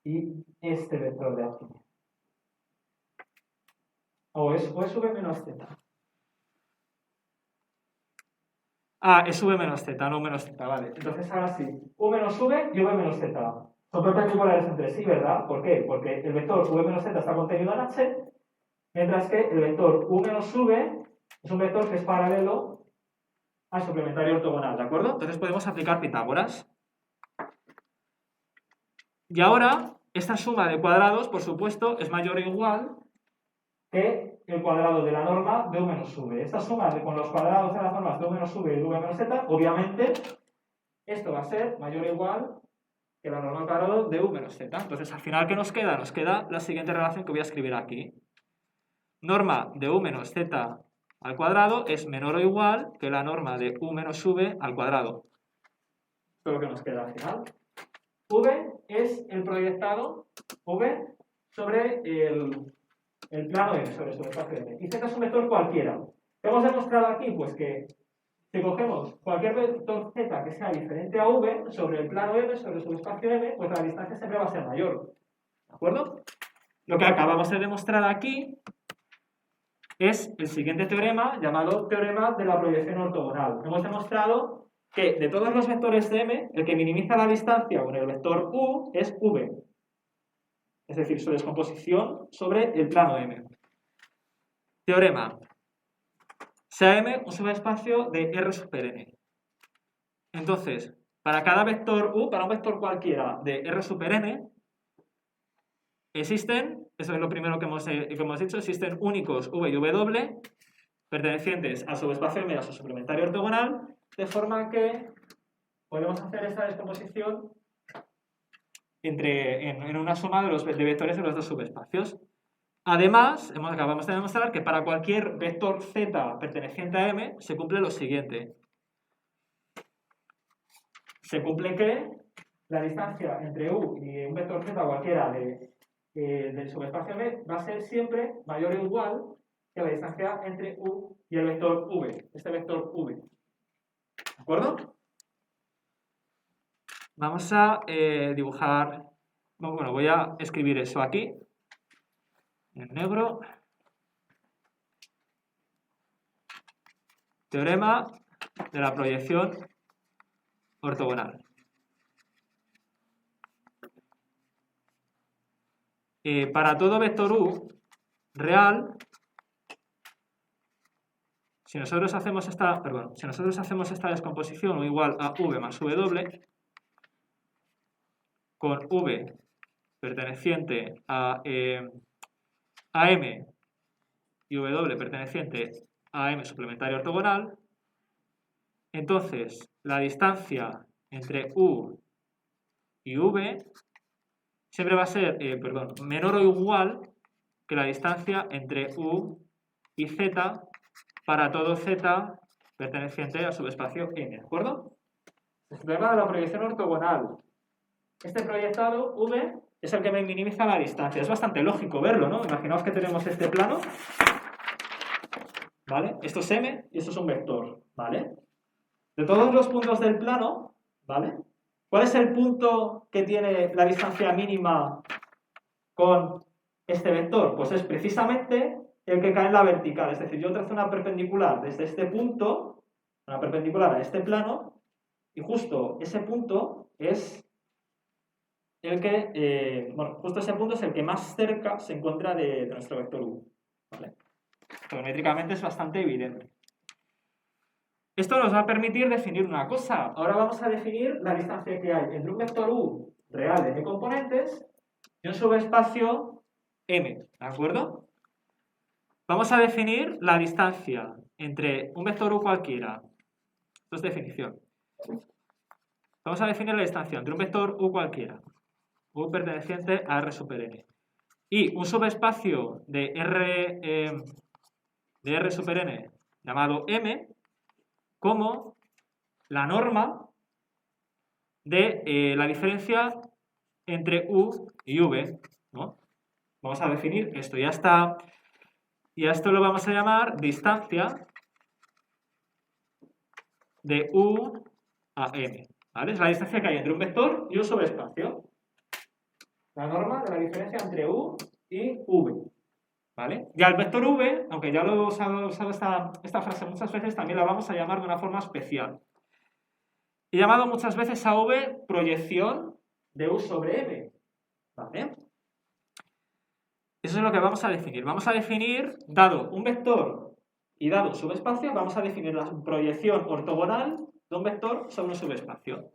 y este vector de aquí. O es v menos z. Ah, es v menos z, no menos z, vale. Entonces ahora sí, u menos v y v menos z. Son perpendiculares entre sí, ¿verdad? ¿Por qué? Porque el vector v menos z está contenido en h, mientras que el vector u menos v es un vector que es paralelo al suplementario ortogonal, ¿de acuerdo? Entonces podemos aplicar Pitágoras. Y ahora, esta suma de cuadrados, por supuesto, es mayor o igual que el cuadrado de la norma de u menos v. Esta suma con los cuadrados de las normas de u menos v y de v menos z, obviamente, esto va a ser mayor o igual que la norma al cuadrado de u menos z. Entonces, al final, ¿qué nos queda? Nos queda la siguiente relación que voy a escribir aquí. Norma de u menos z al cuadrado es menor o igual que la norma de u menos v al cuadrado. Esto es lo que nos queda al final. V es el proyectado, V, sobre el plano M, sobre su espacio M. Y Z es un vector cualquiera. ¿Qué hemos demostrado aquí? Pues que si cogemos cualquier vector Z que sea diferente a V sobre el plano M, sobre su espacio M, pues la distancia siempre va a ser mayor. ¿De acuerdo? Lo que acabamos de demostrar aquí es el siguiente teorema, llamado teorema de la proyección ortogonal. Hemos demostrado que de todos los vectores de M, el que minimiza la distancia con el vector U es V. Es decir, su descomposición sobre el plano M. Teorema. Sea M un subespacio de R super N. Entonces, para cada vector U, para un vector cualquiera de R super n, existen, eso es lo primero que hemos dicho, existen únicos V y W pertenecientes al subespacio M y a su suplementario ortogonal, de forma que podemos hacer esta descomposición en una suma de vectores de los dos subespacios. Además, acabamos de demostrar que para cualquier vector Z perteneciente a M se cumple lo siguiente. Se cumple que la distancia entre U y un vector Z cualquiera del subespacio M va a ser siempre mayor o igual que la distancia entre U y el vector V, este vector V. ¿De acuerdo? Vamos a dibujar, bueno, voy a escribir eso aquí, en negro. Teorema de la proyección ortogonal. Para todo vector U real, si nosotros hacemos esta descomposición U igual a V más W, con V perteneciente a M y W perteneciente a M suplementario ortogonal, entonces la distancia entre U y V siempre va a ser menor o igual que la distancia entre U y Z para todo Z perteneciente al subespacio M, ¿de acuerdo? El problema de la proyección ortogonal. Este proyectado, V, es el que me minimiza la distancia. Es bastante lógico verlo, ¿no? Imaginaos que tenemos este plano, ¿vale? Esto es M y esto es un vector, ¿vale? De todos los puntos del plano, ¿vale? ¿Cuál es el punto que tiene la distancia mínima con este vector? Pues es precisamente el que cae en la vertical. Es decir, yo trazo una perpendicular desde este punto, una perpendicular a este plano, y justo ese punto es el que, justo ese punto es el que más cerca se encuentra de nuestro vector U, ¿vale? Geométricamente es bastante evidente. Esto nos va a permitir definir una cosa. Ahora vamos a definir la distancia que hay entre un vector U real de n componentes y un subespacio M, ¿de acuerdo? Vamos a definir la distancia entre un vector U cualquiera. Esto es definición. Vamos a definir la distancia entre un vector U cualquiera, U perteneciente a R super n, y un subespacio de R super n llamado M como la norma de la diferencia entre U y V, ¿no? Vamos a definir esto, ya está, y a esto lo vamos a llamar distancia de U a M, ¿vale? Es la distancia que hay entre un vector y un subespacio. La norma de la diferencia entre U y V, ¿vale? Y al vector V, aunque ya lo he usado esta frase muchas veces, también la vamos a llamar de una forma especial. He llamado muchas veces a V proyección de U sobre M, ¿vale? Eso es lo que vamos a definir. Vamos a definir, dado un vector y dado un subespacio, vamos a definir la proyección ortogonal de un vector sobre un subespacio.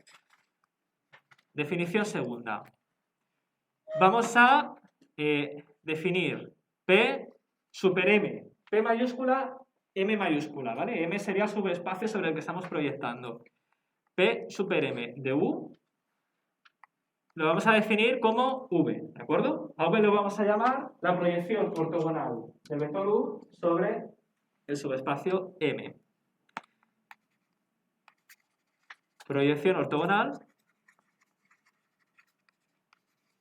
Definición segunda. Vamos a definir P super M. P mayúscula, M mayúscula, ¿vale? M sería el subespacio sobre el que estamos proyectando. P super M de U lo vamos a definir como V, ¿de acuerdo? A V lo vamos a llamar la proyección ortogonal del vector U sobre el subespacio M. Proyección ortogonal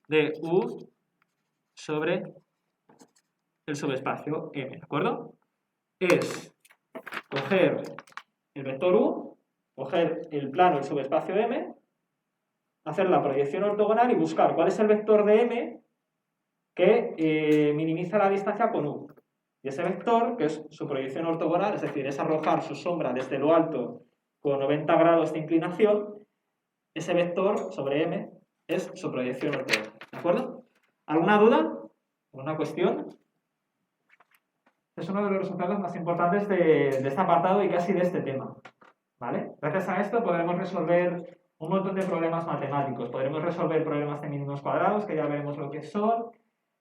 de U sobre el subespacio M, ¿de acuerdo? Es coger el vector U, coger el plano del subespacio M, hacer la proyección ortogonal y buscar cuál es el vector de M que minimiza la distancia con U. Y ese vector, que es su proyección ortogonal, es decir, es arrojar su sombra desde lo alto con 90 grados de inclinación, ese vector sobre M es su proyección ortogonal. ¿De acuerdo? ¿Alguna duda? ¿Alguna cuestión? Es uno de los resultados más importantes de este apartado y casi de este tema. ¿vale? Gracias a esto podremos resolver un montón de problemas matemáticos. Podremos resolver problemas de mínimos cuadrados, que ya veremos lo que son.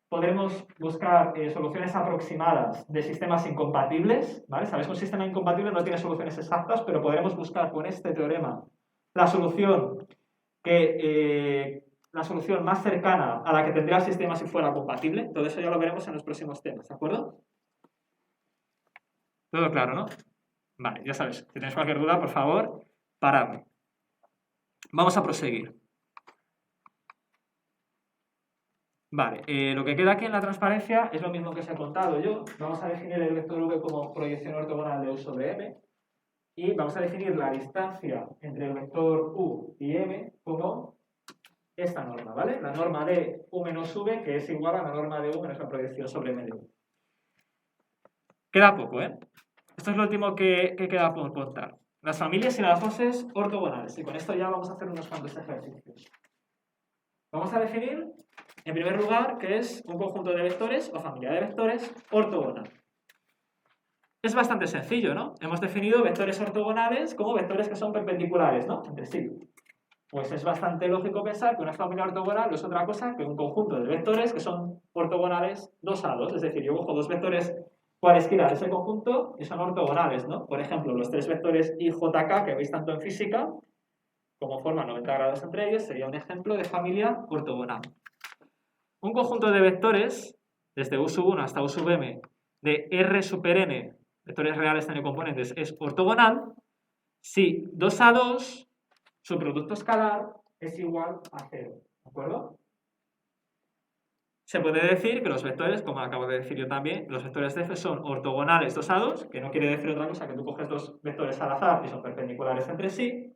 Podremos buscar soluciones aproximadas de sistemas incompatibles, ¿vale? Sabéis que un sistema incompatible no tiene soluciones exactas, pero podremos buscar con este teorema la solución la solución más cercana a la que tendría el sistema si fuera compatible. Todo eso ya lo veremos en los próximos temas, ¿de acuerdo? Todo claro, ¿no? Vale, ya sabes, si tenéis cualquier duda, por favor, paradme. Vamos a proseguir. Vale, lo que queda aquí en la transparencia es lo mismo que os he contado yo. Vamos a definir el vector v como proyección ortogonal de u sobre m y vamos a definir la distancia entre el vector u y m como esta norma, ¿vale? La norma de u menos v, que es igual a la norma de u menos la proyección sobre m de u. Queda poco, ¿eh? Esto es lo último que queda por contar. Las familias y las bases ortogonales. Y con esto ya vamos a hacer unos cuantos ejercicios. Vamos a definir, en primer lugar, qué es un conjunto de vectores o familia de vectores ortogonal. Es bastante sencillo, ¿no? Hemos definido vectores ortogonales como vectores que son perpendiculares, ¿no? Entre sí. Pues es bastante lógico pensar que una familia ortogonal no es otra cosa que un conjunto de vectores que son ortogonales 2 a 2. Es decir, yo cojo dos vectores cualesquiera de ese conjunto y son ortogonales, ¿no? Por ejemplo, los tres vectores i, j, k que veis tanto en física, como forman 90 grados entre ellos, sería un ejemplo de familia ortogonal. Un conjunto de vectores, desde u sub 1 hasta u sub m, de r super n, vectores reales n componentes, es ortogonal si 2 a 2, su producto escalar es igual a 0, ¿de acuerdo? Se puede decir que los vectores, como acabo de decir yo también, los vectores de f son ortogonales 2 a 2, que no quiere decir otra cosa que tú coges dos vectores al azar y son perpendiculares entre sí,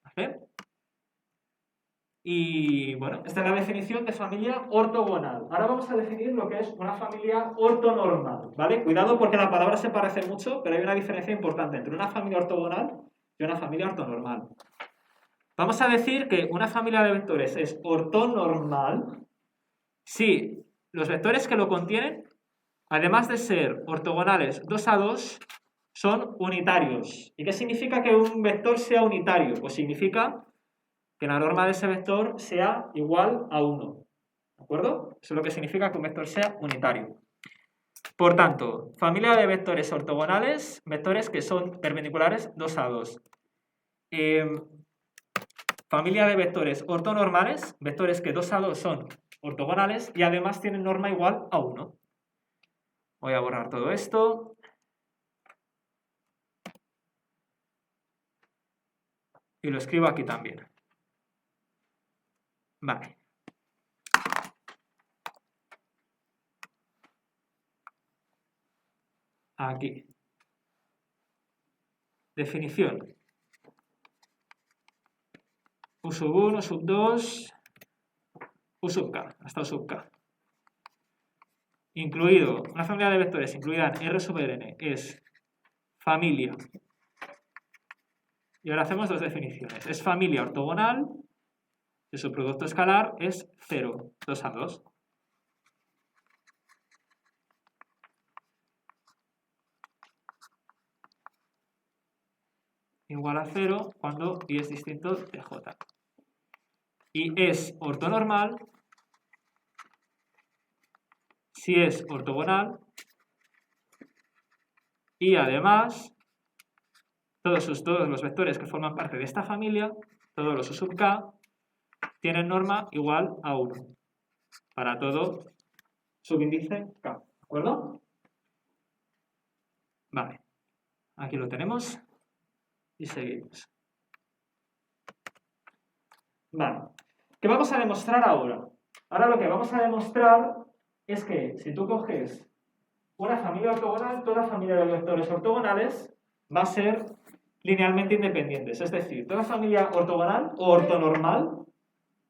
¿vale? Y bueno, esta es la definición de familia ortogonal. Ahora vamos a definir lo que es una familia ortonormal, ¿vale? Cuidado porque la palabra se parece mucho, pero hay una diferencia importante entre una familia ortogonal y una familia ortonormal. Vamos a decir que una familia de vectores es ortonormal si los vectores que lo contienen, además de ser ortogonales 2 a 2, son unitarios. ¿Y qué significa que un vector sea unitario? Pues significa que la norma de ese vector sea igual a 1. ¿De acuerdo? Eso es lo que significa que un vector sea unitario. Por tanto, familia de vectores ortogonales, vectores que son perpendiculares 2 a 2. Familia de vectores ortonormales, vectores que 2 a 2 son ortogonales y además tienen norma igual a 1. Voy a borrar todo esto. Y lo escribo aquí también. Vale. Aquí. Definición. U sub 1, U sub 2, U sub k, hasta U sub k. Incluido, una familia de vectores incluida en R sobre n es familia. Y ahora hacemos dos definiciones. Es familia ortogonal y su producto escalar es 0, 2 a 2. Igual a 0 cuando y es distinto de j. Y es ortonormal si es ortogonal y además todos los vectores que forman parte de esta familia, todos los U sub k, tienen norma igual a 1 para todo subíndice k. ¿De acuerdo? Vale. Aquí lo tenemos. Y seguimos. Vale. ¿Qué vamos a demostrar ahora? Ahora lo que vamos a demostrar es que si tú coges una familia ortogonal, toda familia de vectores ortogonales va a ser linealmente independientes. Es decir, toda familia ortogonal o ortonormal va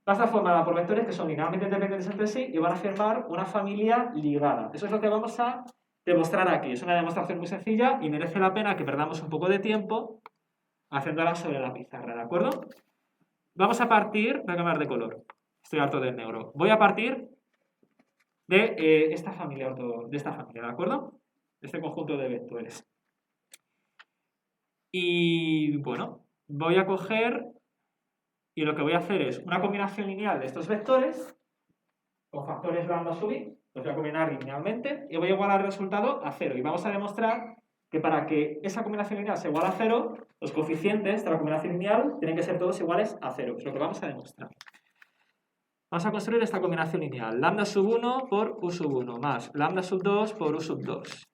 a estar formada por vectores que son linealmente independientes entre sí y van a formar una familia ligada. Eso es lo que vamos a demostrar aquí. Es una demostración muy sencilla y merece la pena que perdamos un poco de tiempo haciéndola sobre la pizarra, ¿de acuerdo? Vamos a partir, voy a cambiar de color, estoy harto del negro. Voy a partir de esta familia, ¿de acuerdo? De este conjunto de vectores. Y bueno, voy a coger y lo que voy a hacer es una combinación lineal de estos vectores con factores lambda sub i, los voy a combinar linealmente y voy a igualar el resultado a 0. Y vamos a demostrar que para que esa combinación lineal sea igual a 0, los coeficientes de la combinación lineal tienen que ser todos iguales a 0. Es lo que vamos a demostrar. Vamos a construir esta combinación lineal. Lambda sub 1 por u sub 1 más lambda sub 2 por u sub 2.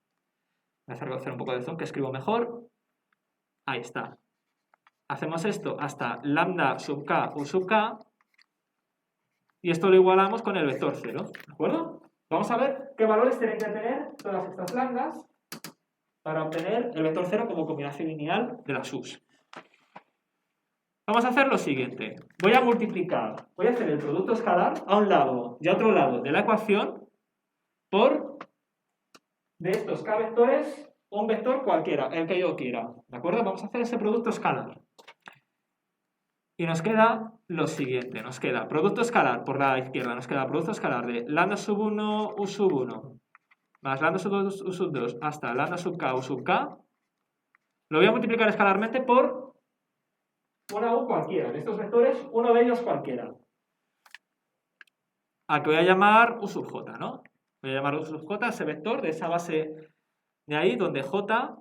Voy a hacer un poco de zoom que escribo mejor. Ahí está. Hacemos esto hasta lambda sub k u sub k. Y esto lo igualamos con el vector 0. ¿De acuerdo? Vamos a ver qué valores tienen que tener todas estas lambdas para obtener el vector 0 como combinación lineal de las u's. Vamos a hacer lo siguiente. Voy a multiplicar, voy a hacer el producto escalar a un lado y a otro lado de la ecuación por de estos k vectores un vector cualquiera, el que yo quiera. ¿De acuerdo? Vamos a hacer ese producto escalar. Y nos queda lo siguiente, nos queda producto escalar por la izquierda, nos queda producto escalar de lambda sub 1 u sub 1 más lambda sub 2 u sub 2 hasta lambda sub k u sub k. Lo voy a multiplicar escalarmente por una u cualquiera, de estos vectores, uno de ellos cualquiera. Al que voy a llamar u sub j, ¿no? Voy a llamar u sub j, ese vector de esa base de ahí, donde j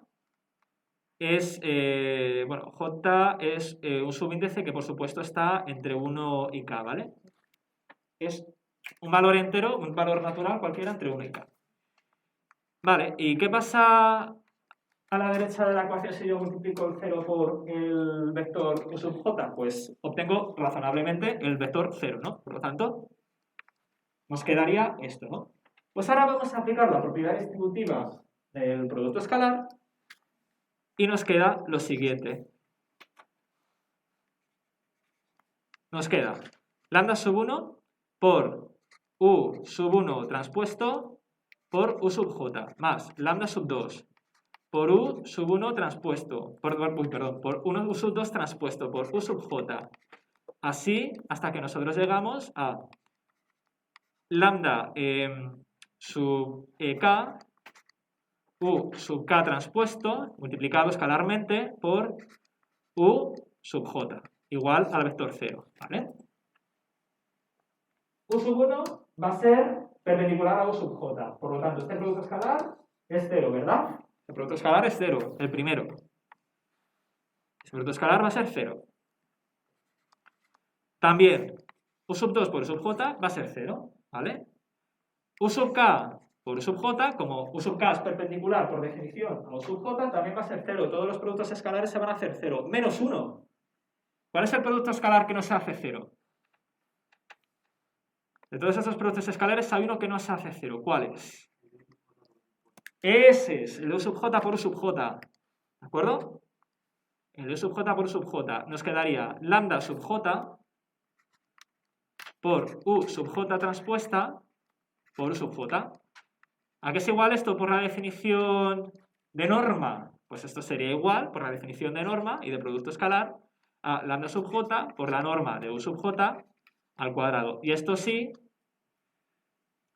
es, j es un subíndice que por supuesto está entre 1 y k, ¿vale? Es un valor entero, un valor natural cualquiera entre 1 y k. Vale, ¿y qué pasa a la derecha de la ecuación si yo multiplico el 0 por el vector u sub j? Pues obtengo razonablemente el vector 0, ¿no? Por lo tanto, nos quedaría esto, ¿no? Pues ahora vamos a aplicar la propiedad distributiva del producto escalar y nos queda lo siguiente. Nos queda lambda sub 1 por u sub 1 transpuesto por u sub j más lambda sub 2 por u sub 1 transpuesto, por u sub 2 transpuesto por u sub j. Así hasta que nosotros llegamos a lambda sub k u sub k transpuesto multiplicado escalarmente por u sub j igual al vector 0, ¿vale? U sub 1 va a ser perpendicular a u sub j, por lo tanto este producto escalar es 0, ¿verdad? El producto escalar es 0, el primero. Este producto escalar va a ser 0. También u sub 2 por u sub j va a ser 0, ¿vale? U sub k por u sub j, como u sub k es perpendicular por definición a u sub j, también va a ser 0. Todos los productos escalares se van a hacer 0. Menos 1. ¿Cuál es el producto escalar que no se hace 0? De todos esos productos escalares hay uno que no se hace 0. ¿Cuál es? Ese es el de u sub j por u sub j. ¿De acuerdo? El de u sub j por u sub j. Nos quedaría lambda sub j por u sub j transpuesta por u sub j. ¿A qué es igual esto por la definición de norma? Pues esto sería igual por la definición de norma y de producto escalar a lambda sub j por la norma de u sub j al cuadrado. Y esto sí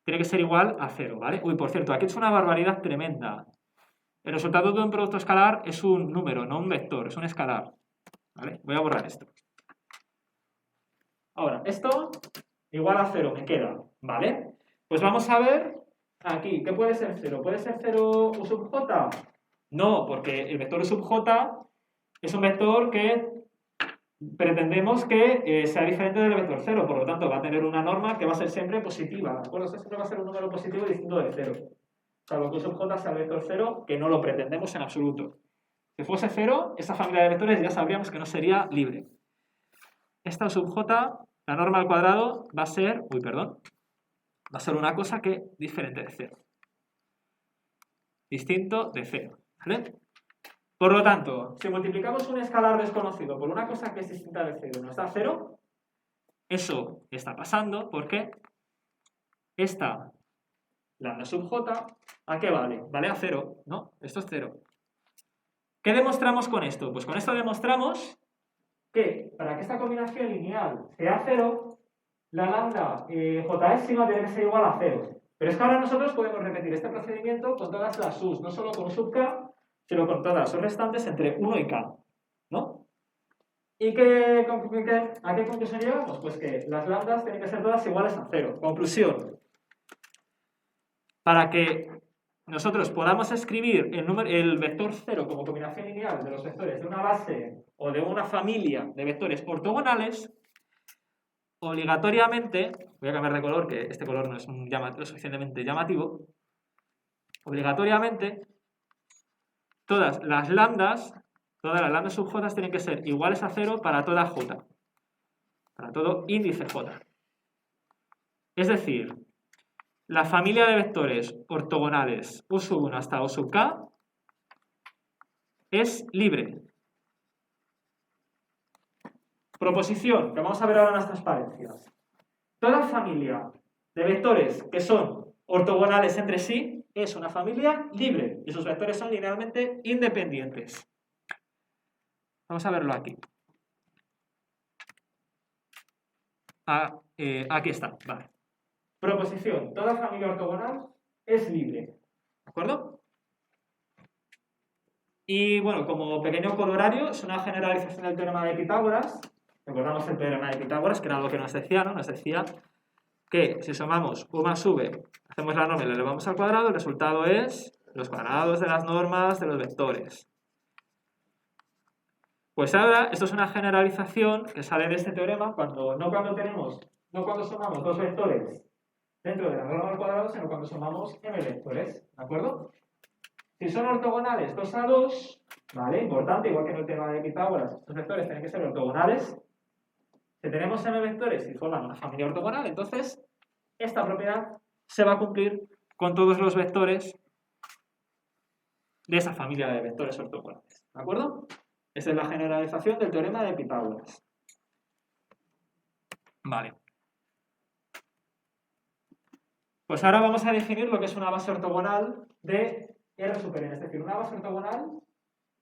tiene que ser igual a 0, ¿vale? Uy, por cierto, aquí es una barbaridad tremenda. El resultado de un producto escalar es un número, no un vector, es un escalar. ¿Vale? Voy a borrar esto. Ahora, esto igual a 0 me queda, ¿vale? Pues vamos a ver aquí, ¿qué puede ser 0? ¿Puede ser 0 u sub j? No, porque el vector u sub j es un vector que pretendemos que sea diferente del vector 0, por lo tanto va a tener una norma que va a ser siempre positiva, ¿de acuerdo? Siempre va a ser un número positivo distinto de 0. Salvo que u sub j sea el vector 0, que no lo pretendemos en absoluto. Si fuese 0, esa familia de vectores ya sabríamos que no sería libre. Esta u sub j, la norma al cuadrado, va a ser, va a ser una cosa que diferente de 0. Distinto de 0, ¿vale? Por lo tanto, si multiplicamos un escalar desconocido por una cosa que es distinta de 0 nos da 0, eso está pasando porque esta lambda sub j, ¿a qué vale? Vale a 0, ¿no? Esto es 0. ¿Qué demostramos con esto? Pues con esto demostramos que para que esta combinación lineal sea 0, la lambda js tiene que ser igual a 0. Pero es que ahora nosotros podemos repetir este procedimiento con todas las u's, no solo con u sub k, sino con todas sus restantes entre 1 y k, ¿no? ¿Y a qué conclusión llegamos? Pues que las lambdas tienen que ser todas iguales a 0. Conclusión. Para que nosotros podamos escribir el vector 0 como combinación lineal de los vectores de una base o de una familia de vectores ortogonales, obligatoriamente, voy a cambiar de color, que este color no es lo suficientemente llamativo, obligatoriamente todas las lambdas sub j tienen que ser iguales a 0 para toda j, para todo índice j. Es decir, la familia de vectores ortogonales u sub 1 hasta u sub k es libre. Proposición, que vamos a ver ahora en las transparencias. Toda familia de vectores que son ortogonales entre sí es una familia libre y sus vectores son linealmente independientes. Vamos a verlo aquí. Aquí está, vale. Proposición, toda familia ortogonal es libre. ¿De acuerdo? Y bueno, como pequeño colorario, es una generalización del teorema de Pitágoras. Recordamos el teorema de Pitágoras, que era lo que nos decía, ¿no? Nos decía que si sumamos u más v, hacemos la norma y la elevamos al cuadrado, el resultado es los cuadrados de las normas de los vectores. Pues ahora, esto es una generalización que sale de este teorema no cuando sumamos dos vectores dentro de la norma al cuadrado, sino cuando sumamos m vectores, ¿de acuerdo? Si son ortogonales 2 a 2, ¿vale? Importante, igual que en el tema de Pitágoras, estos vectores tienen que ser ortogonales. Si tenemos m vectores y forman una familia ortogonal, entonces esta propiedad se va a cumplir con todos los vectores de esa familia de vectores ortogonales, ¿de acuerdo? Esa es la generalización del teorema de Pitágoras. Vale. Pues ahora vamos a definir lo que es una base ortogonal de R sub n, es decir, una base ortogonal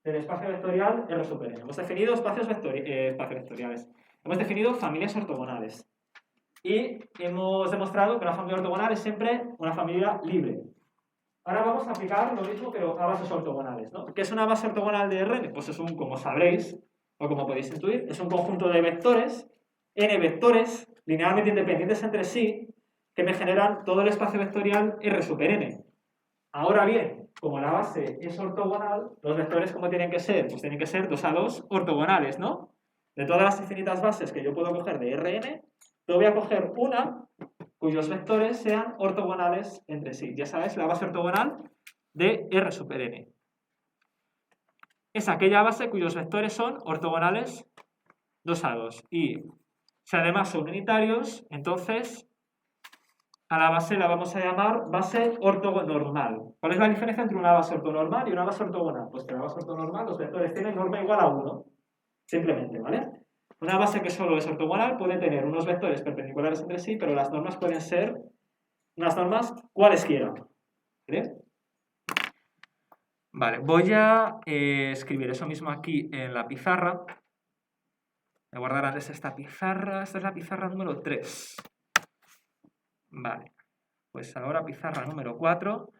del espacio vectorial R sub n. Hemos definido espacios vectoriales. Hemos definido familias ortogonales. Y hemos demostrado que una familia ortogonal es siempre una familia libre. Ahora vamos a aplicar lo mismo, pero a bases ortogonales, ¿no? ¿Qué es una base ortogonal de Rn? Pues es como sabréis, o como podéis intuir, es un conjunto de vectores, n vectores, linealmente independientes entre sí, que me generan todo el espacio vectorial R super n. Ahora bien, como la base es ortogonal, los vectores, ¿cómo tienen que ser? Pues tienen que ser 2 a 2 ortogonales, ¿no? De todas las infinitas bases que yo puedo coger de Rn, yo voy a coger una cuyos vectores sean ortogonales entre sí. Ya sabes, la base ortogonal de R super n. Es aquella base cuyos vectores son ortogonales 2 a 2. Y si además son unitarios, entonces a la base la vamos a llamar base ortonormal. ¿Cuál es la diferencia entre una base ortonormal y una base ortogonal? Pues que la base ortonormal, los vectores tienen norma igual a 1. Simplemente, ¿vale? Una base que solo es ortogonal puede tener unos vectores perpendiculares entre sí, pero las normas pueden ser unas normas cualesquiera. ¿Vale? Vale, voy a escribir eso mismo aquí en la pizarra. Voy a guardar antes esta pizarra. Esta es la pizarra número 3. Vale, pues ahora pizarra número 4.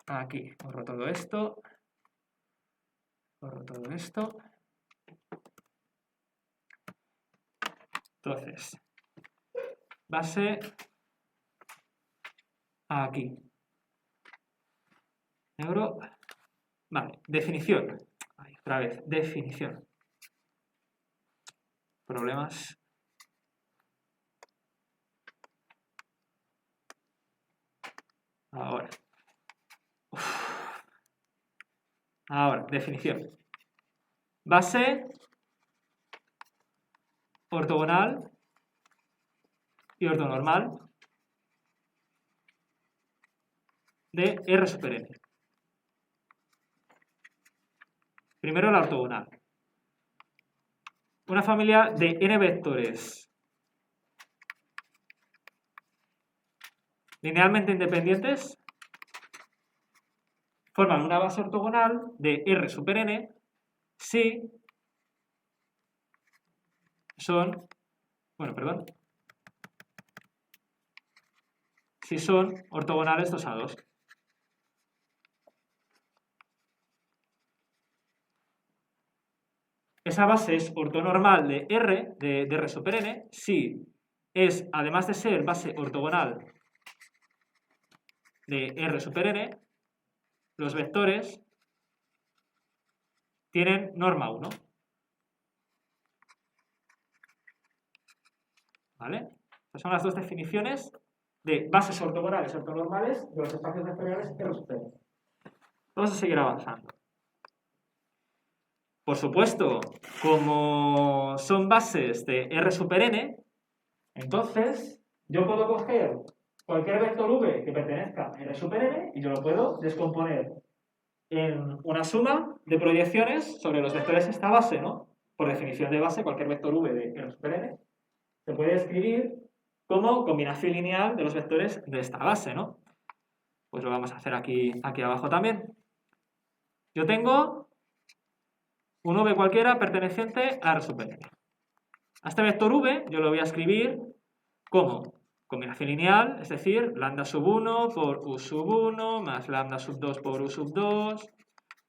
Aquí, borro todo esto. Borro todo esto. Entonces, base aquí. Negro. Vale, definición. Ahí, otra vez, definición. Problemas. Ahora. Ahora, definición. Base ortogonal y ortonormal de R super n. Primero la ortogonal. Una familia de n vectores linealmente independientes forman una base ortogonal de R super n si son, si son ortogonales 2 a 2. esa base es ortonormal de R super n, si es, además de ser base ortogonal de R super n, los vectores tienen norma 1. ¿Vale? Estas son las dos definiciones de bases ortogonales ortonormales de los espacios vectoriales R super n. Vamos a seguir avanzando. Por supuesto, como son bases de R super n, entonces yo puedo coger cualquier vector v que pertenezca a R super n y yo lo puedo descomponer en una suma de proyecciones sobre los vectores de esta base, ¿no? Por definición de base, cualquier vector v de R super n se puede escribir como combinación lineal de los vectores de esta base, ¿no? Pues lo vamos a hacer aquí abajo también. Yo tengo un v cualquiera perteneciente a R super n. A este vector v yo lo voy a escribir como combinación lineal, es decir, lambda sub 1 por u sub 1 más lambda sub 2 por u sub 2,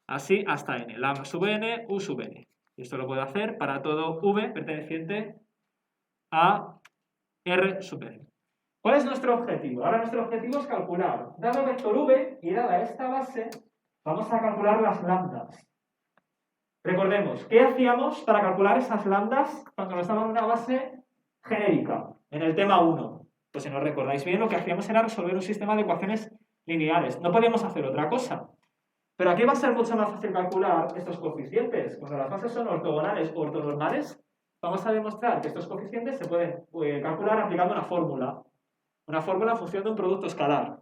así hasta n, lambda sub n, u sub n. Y esto lo puedo hacer para todo v perteneciente a R super n. ¿Cuál es nuestro objetivo? Ahora nuestro objetivo es calcular, dado vector v y dada esta base, vamos a calcular las lambdas. Recordemos, ¿qué hacíamos para calcular esas lambdas cuando nos daban una base genérica en el tema 1? Pues si no recordáis bien, lo que hacíamos era resolver un sistema de ecuaciones lineales. No podíamos hacer otra cosa. Pero aquí va a ser mucho más fácil calcular estos coeficientes. Cuando las bases son ortogonales o ortonormales, vamos a demostrar que estos coeficientes se pueden calcular aplicando una fórmula. Una fórmula en función de un producto escalar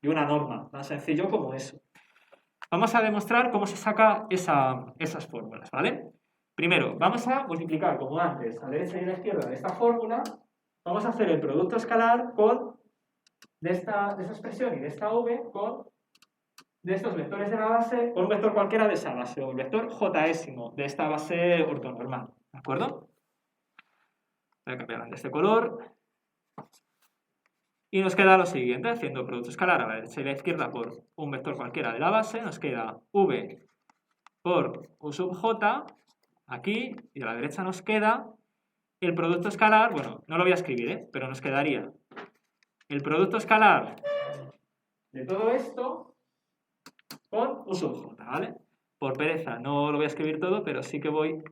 y una norma. Tan sencillo como eso. Vamos a demostrar cómo se saca esas fórmulas, ¿vale? Primero, vamos a multiplicar, como antes, a la derecha y a la izquierda de esta fórmula. Vamos a hacer el producto escalar de esta expresión y de esta v de estos vectores de la base con un vector cualquiera de esa base, o un vector jésimo de esta base ortonormal, ¿de acuerdo? Voy a cambiar de este color. Y nos queda lo siguiente, haciendo producto escalar a la derecha y a la izquierda por un vector cualquiera de la base, nos queda v por u sub j, aquí, y a la derecha nos queda el producto escalar, bueno, no lo voy a escribir, pero nos quedaría el producto escalar de todo esto con u sub j, ¿vale? Por pereza no lo voy a escribir todo, pero sí que voy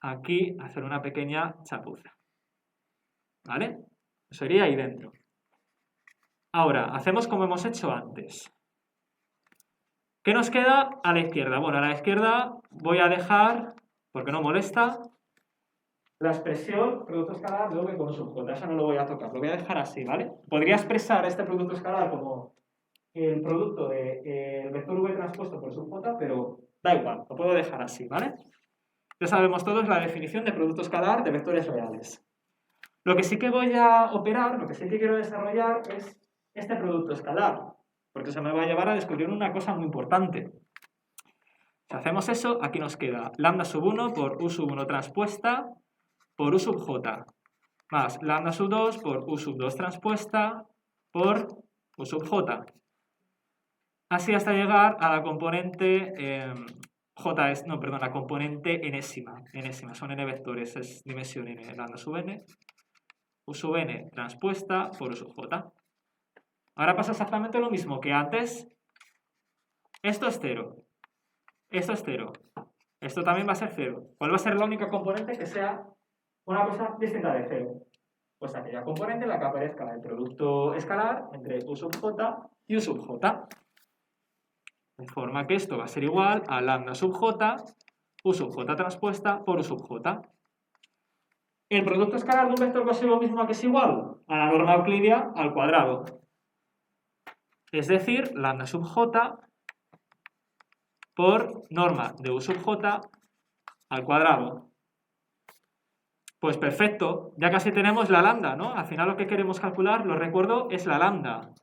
aquí a hacer una pequeña chapuza, ¿vale? Eso iría ahí dentro. Ahora, hacemos como hemos hecho antes. ¿Qué nos queda a la izquierda? Bueno, a la izquierda voy a dejar, porque no molesta, la expresión producto escalar de v con u sub j. Eso no lo voy a tocar, lo voy a dejar así, ¿vale? Podría expresar este producto escalar como el producto del vector v transpuesto por sub j, pero da igual, lo puedo dejar así, ¿vale? Ya sabemos todos la definición de producto escalar de vectores reales. Lo que sí que voy a operar, lo que sí que quiero desarrollar es este producto escalar, porque se me va a llevar a descubrir una cosa muy importante. Si hacemos eso, aquí nos queda lambda sub 1 por u sub 1 transpuesta por u sub j, más lambda sub 2 por u sub 2 transpuesta por u sub j. Así hasta llegar a la componente la componente enésima, son n vectores, es dimensión n, lambda sub n, u sub n transpuesta por u sub j. Ahora pasa exactamente lo mismo que antes. Esto es 0. Esto es 0. Esto también va a ser 0. ¿Cuál va a ser la única componente que sea una cosa distinta de 0? Pues aquella componente en la que aparezca el producto escalar entre u sub j y u sub j. De forma que esto va a ser igual a lambda sub j, u sub j transpuesta por u sub j. El producto escalar de un vector va a ser lo mismo que es igual a la norma euclidia al cuadrado. Es decir, lambda sub j por norma de u sub j al cuadrado. Pues perfecto, ya casi tenemos la lambda, ¿no? Al final lo que queremos calcular, lo recuerdo, es la lambda.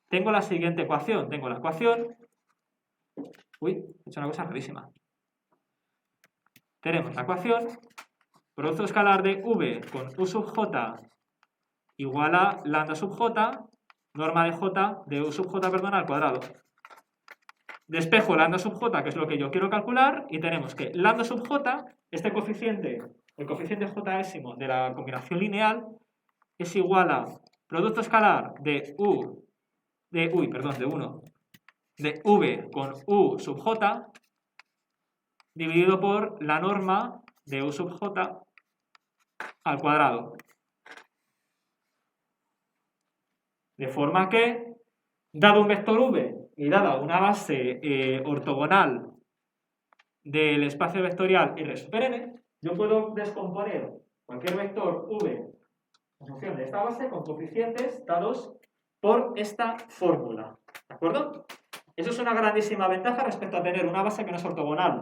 Tengo la siguiente ecuación, tengo la ecuación... Uy, he hecho una cosa rarísima. Tenemos la ecuación, producto escalar de v con u sub j igual a lambda sub j, norma de j, de u sub j, perdón, al cuadrado. despejo lambda sub j, que es lo que yo quiero calcular, y tenemos que lambda sub j, este coeficiente, el coeficiente jésimo de la combinación lineal, es igual a producto escalar de de v con u sub j, dividido por la norma de u sub j al cuadrado. De forma que, dado un vector v y dada una base ortogonal del espacio vectorial R super n, yo puedo descomponer cualquier vector v en función de esta base con coeficientes dados por esta fórmula. ¿De acuerdo? Eso es una grandísima ventaja respecto a tener una base que no es ortogonal,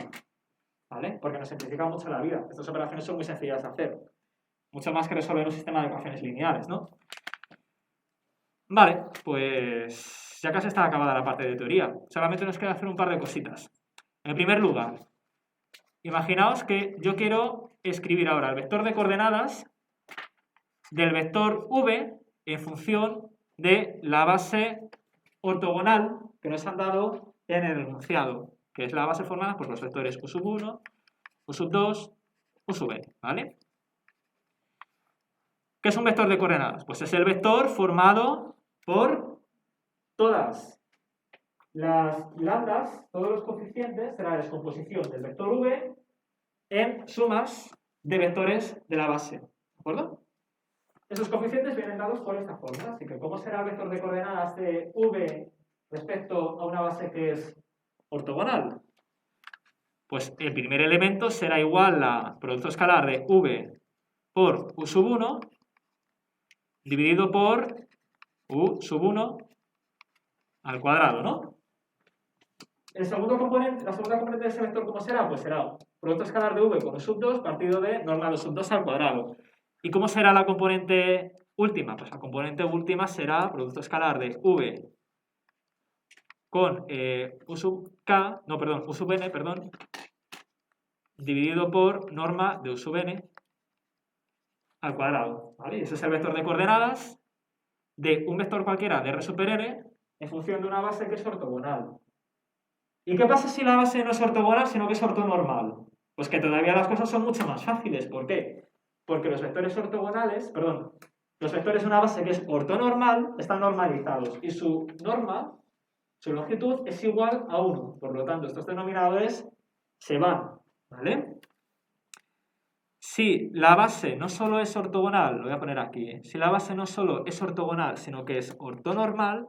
¿vale? Porque nos simplifica mucho la vida. Estas operaciones son muy sencillas de hacer. Mucho más que resolver un sistema de ecuaciones lineales, ¿no? Vale, pues ya casi está acabada la parte de teoría. Solamente nos queda hacer un par de cositas. En primer lugar, imaginaos que yo quiero escribir ahora el vector de coordenadas del vector v en función de la base ortogonal que nos han dado en el enunciado, que es la base formada por los vectores u sub 1, u sub 2, u sub n, ¿vale? ¿Qué es un vector de coordenadas? Pues es el vector formado por todas las lambdas, todos los coeficientes de la descomposición del vector v en sumas de vectores de la base, ¿de acuerdo? Esos coeficientes vienen dados por esta fórmula, así que ¿cómo será el vector de coordenadas de v respecto a una base que es ortogonal? Pues el primer elemento será igual a producto escalar de v por u sub 1 dividido por u sub 1 al cuadrado, ¿no? La segunda componente de ese vector, ¿cómo será? Pues será producto escalar de v con u sub 2 partido de norma de u sub 2 al cuadrado. ¿Y cómo será la componente última? Pues la componente última será producto escalar de v con u sub n, dividido por norma de u sub n al cuadrado, ¿vale? Y ese es el vector de coordenadas de un vector cualquiera de R super n en función de una base que es ortogonal. ¿Y qué pasa si la base no es ortogonal, sino que es ortonormal? Pues que todavía las cosas son mucho más fáciles. ¿Por qué? Porque los vectores ortogonales, los vectores de una base que es ortonormal están normalizados y su norma, su longitud es igual a 1. Por lo tanto, estos denominadores se van, ¿vale? Si la base no solo es ortogonal, lo voy a poner aquí, si la base no solo es ortogonal, sino que es ortonormal,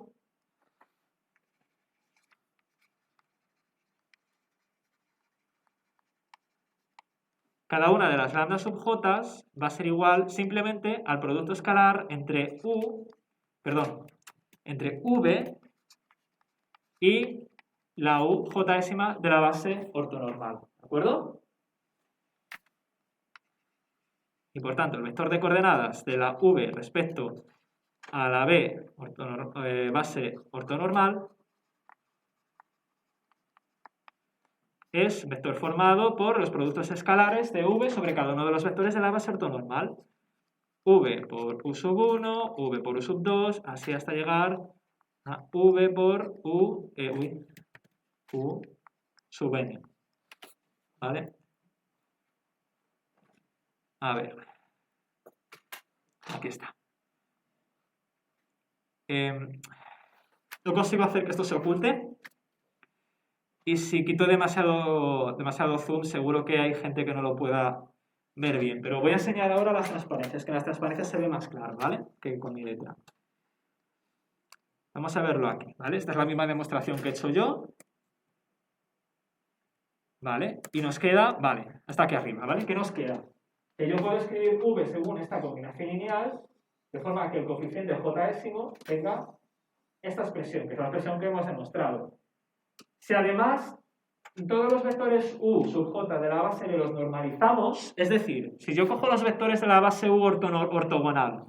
cada una de las lambda sub j va a ser igual simplemente al producto escalar entre v y la u jésima de la base ortonormal, ¿de acuerdo? Y por tanto, el vector de coordenadas de la v respecto a la base ortonormal es vector formado por los productos escalares de v sobre cada uno de los vectores de la base ortonormal. V por u sub 1, v por u sub 2, así hasta llegar a v por u sub n. ¿Vale? A ver. Aquí está. No consigo hacer que esto se oculte. Y si quito demasiado zoom, seguro que hay gente que no lo pueda ver bien. Pero voy a enseñar ahora las transparencias, que en las transparencias se ve más claro, ¿vale? Que con mi letra. Vamos a verlo aquí, ¿vale? Esta es la misma demostración que he hecho yo. ¿Vale? Y nos queda, vale, hasta aquí arriba, ¿vale? ¿Qué nos queda? Que yo puedo escribir v según esta combinación lineal, de forma que el coeficiente jésimo tenga esta expresión, que es la expresión que hemos demostrado. Si además todos los vectores u sub j de la base los normalizamos, es decir, si yo cojo los vectores de la base u ortogonal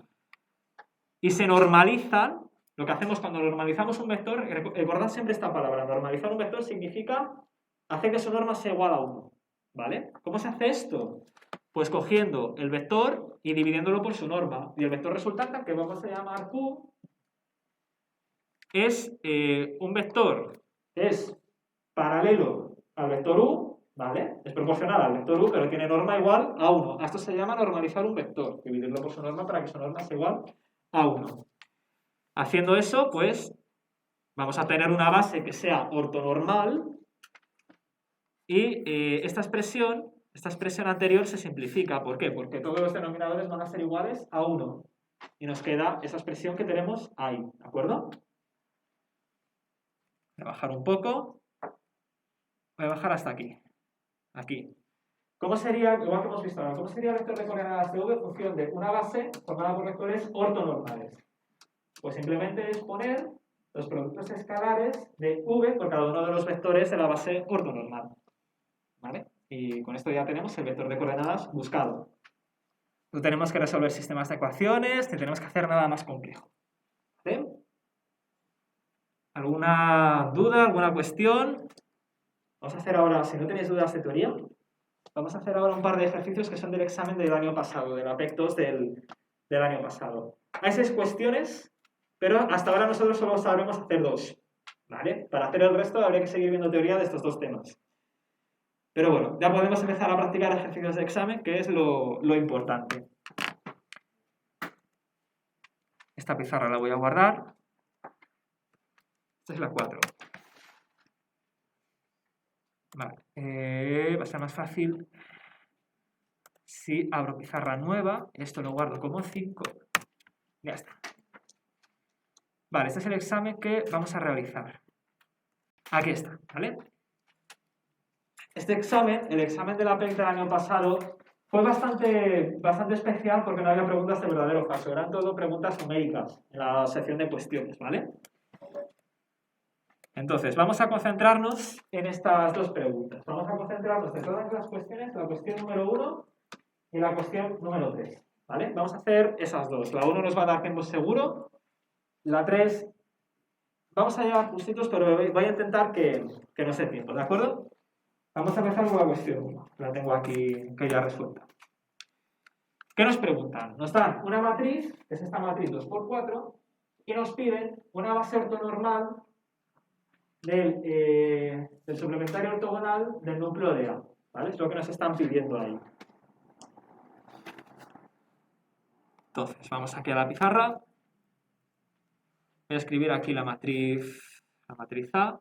y se normalizan, lo que hacemos cuando normalizamos un vector, recordad siempre esta palabra, normalizar un vector significa hacer que su norma sea igual a 1, ¿vale? ¿Cómo se hace esto? Pues cogiendo el vector y dividiéndolo por su norma. Y el vector resultante, que vamos a llamar q, es un vector que es paralelo al vector u, ¿vale? Es proporcional al vector u, pero tiene norma igual a 1. A esto se llama normalizar un vector, dividirlo por su norma para que su norma sea igual a 1. Haciendo eso, pues, vamos a tener una base que sea ortonormal y esta expresión anterior se simplifica. ¿Por qué? Porque todos los denominadores van a ser iguales a 1. Y nos queda esa expresión que tenemos ahí, ¿de acuerdo? Voy a bajar un poco. Voy a bajar hasta aquí. Aquí. ¿Cómo sería, igual que hemos visto ahora, cómo sería el vector de coordenadas de v en función de una base formada por vectores ortonormales? Pues simplemente es poner los productos escalares de v por cada uno de los vectores de la base ortonormal. ¿Vale? Y con esto ya tenemos el vector de coordenadas buscado. No tenemos que resolver sistemas de ecuaciones, ni tenemos que hacer nada más complejo. ¿Vale? ¿Alguna duda, alguna cuestión? Vamos a hacer ahora, si no tenéis dudas de teoría, vamos a hacer ahora un par de ejercicios que son del examen del año pasado, del APEC 2 del año pasado. Hay 6 cuestiones, pero hasta ahora nosotros solo sabremos hacer 2. ¿Vale? Para hacer el resto habría que seguir viendo teoría de estos 2 temas. Pero bueno, ya podemos empezar a practicar ejercicios de examen, que es lo importante. Esta pizarra la voy a guardar. Esta es la 4. Vale. Va a ser más fácil si abro pizarra nueva. Esto lo guardo como 5. Ya está. Vale, este es el examen que vamos a realizar. Aquí está, ¿vale? Este examen, el examen de la APEC del año pasado, fue bastante especial porque no había preguntas de verdadero o falso. Eran todo preguntas numéricas en la sección de cuestiones, ¿vale? Entonces, vamos a concentrarnos en estas 2 preguntas. Vamos a concentrarnos en todas las cuestiones, la cuestión número 1 y la cuestión número 3, ¿vale? Vamos a hacer esas 2. La 1 nos va a dar tiempo seguro. La 3, vamos a llevar justitos, pero voy a intentar que no sea tiempo, ¿de acuerdo? Vamos a empezar con la cuestión 1. La tengo aquí que ya resuelta. ¿Qué nos preguntan? Nos dan una matriz, que es esta matriz 2×4, y nos piden una base ortonormal del suplementario ortogonal del núcleo de A. ¿Vale? Es lo que nos están pidiendo ahí. Entonces, vamos aquí a la pizarra. Voy a escribir aquí la matriz A.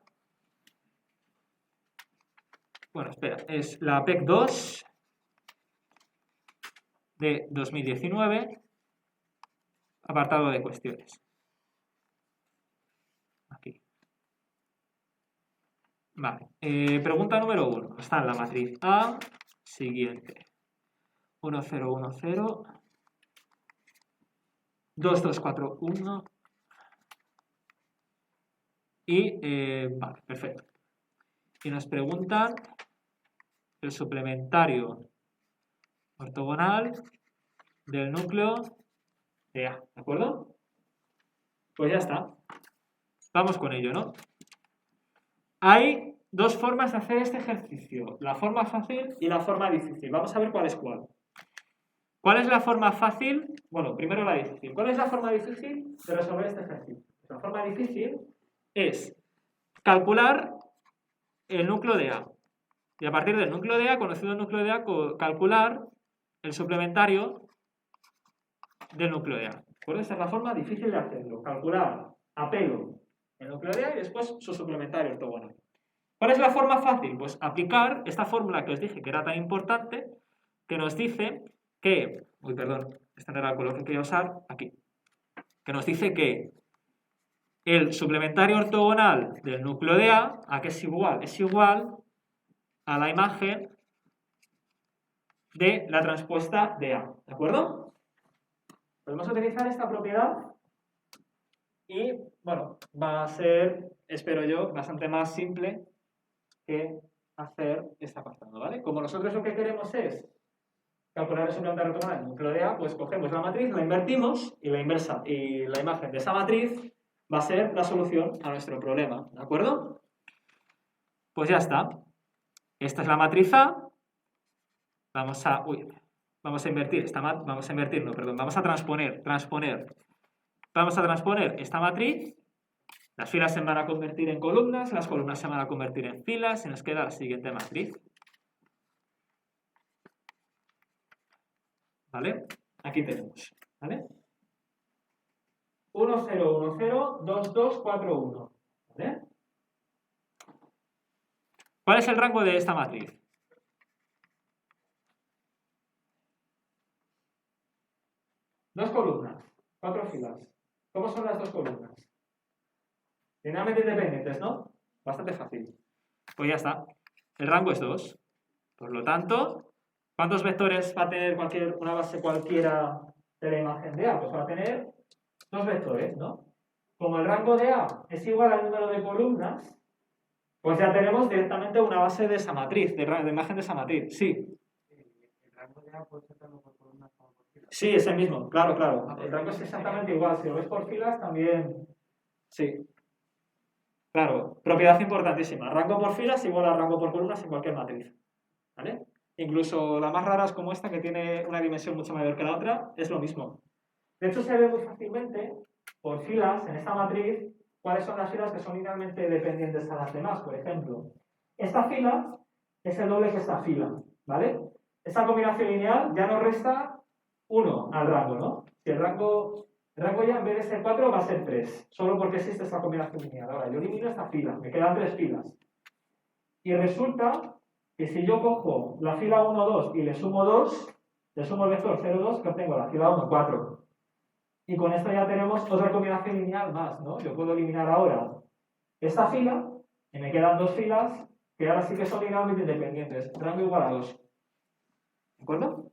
Bueno, espera, es la APEC 2 de 2019, apartado de cuestiones. Aquí. Vale, pregunta número 1. Está en la matriz A, siguiente. 1, 0, 1, 0. 2, 2, 4, 1. Y, vale, perfecto. Y nos preguntan el suplementario ortogonal del núcleo de A, ¿de acuerdo? Pues ya está. Vamos con ello, ¿no? Hay 2 formas de hacer este ejercicio, la forma fácil y la forma difícil. Vamos a ver cuál es cuál. ¿Cuál es la forma fácil? Bueno, primero la difícil. ¿Cuál es la forma difícil de resolver este ejercicio? La forma difícil es calcular el núcleo de A. Y a partir del núcleo de A, conocido el núcleo de A, calcular el suplementario del núcleo de A. ¿De acuerdo? Esta es la forma difícil de hacerlo. Calcular a pelo el núcleo de A y después su suplementario ortogonal. ¿Cuál es la forma fácil? Pues aplicar esta fórmula que os dije que era tan importante, que nos dice que... Uy, perdón, este no era el color que quería usar. Aquí. Que nos dice que el suplementario ortogonal del núcleo de ¿a qué es igual? Es igual a la imagen de la transpuesta de A. ¿De acuerdo? Podemos utilizar esta propiedad y, bueno, va a ser, espero yo, bastante más simple que hacer esta apartado, ¿vale? Como nosotros lo que queremos es calcular el suplementario ortogonal del núcleo de A, pues cogemos la matriz, la invertimos y la inversa y la imagen de esa matriz va a ser la solución a nuestro problema, ¿de acuerdo? Pues ya está. Esta es la matriz A. Vamos a transponer. Vamos a transponer esta matriz Las filas se van a convertir en columnas, las columnas se van a convertir en filas y nos queda la siguiente matriz. ¿Vale? Aquí tenemos, ¿vale? 1, 0, 1, 0, 2, 2, 4, 1. ¿Vale? ¿Cuál es el rango de esta matriz? Dos columnas, 4 filas. ¿Cómo son las dos columnas? Linealmente independientes, ¿no? Bastante fácil. Pues ya está. El rango es 2. Por lo tanto, ¿cuántos vectores va a tener una base cualquiera de la imagen de A? Pues va a tener 2 vectores, ¿no? Como el rango de A es igual al número de columnas, pues ya tenemos directamente una base de esa matriz, de imagen de esa matriz. Sí. ¿El rango de A puede ser tanto por columnas como por filas? Sí, es el mismo, claro, claro. El rango es exactamente igual. Si lo ves por filas, también. Sí. Claro, propiedad importantísima. Rango por filas igual a rango por columnas en cualquier matriz. ¿Vale? Incluso las más raras como esta, que tiene una dimensión mucho mayor que la otra, es lo mismo. De hecho, se ve muy fácilmente por filas en esta matriz cuáles son las filas que son linealmente dependientes a las demás. Por ejemplo, esta fila es el doble que esta fila. ¿Vale? Esta combinación lineal ya nos resta 1 al rango, ¿no? Si el rango ya en vez de ser 4 va a ser 3, solo porque existe esta combinación lineal. Ahora, yo elimino esta fila, me quedan 3 filas. Y resulta que si yo cojo la fila 1, 2 y le sumo 2, le sumo el vector 0, 2, que obtengo la fila 1, 4. Y con esto ya tenemos otra combinación lineal más, ¿no? Yo puedo eliminar ahora esta fila y me quedan 2 filas que ahora sí que son linealmente independientes. Rango igual a 2. ¿De acuerdo?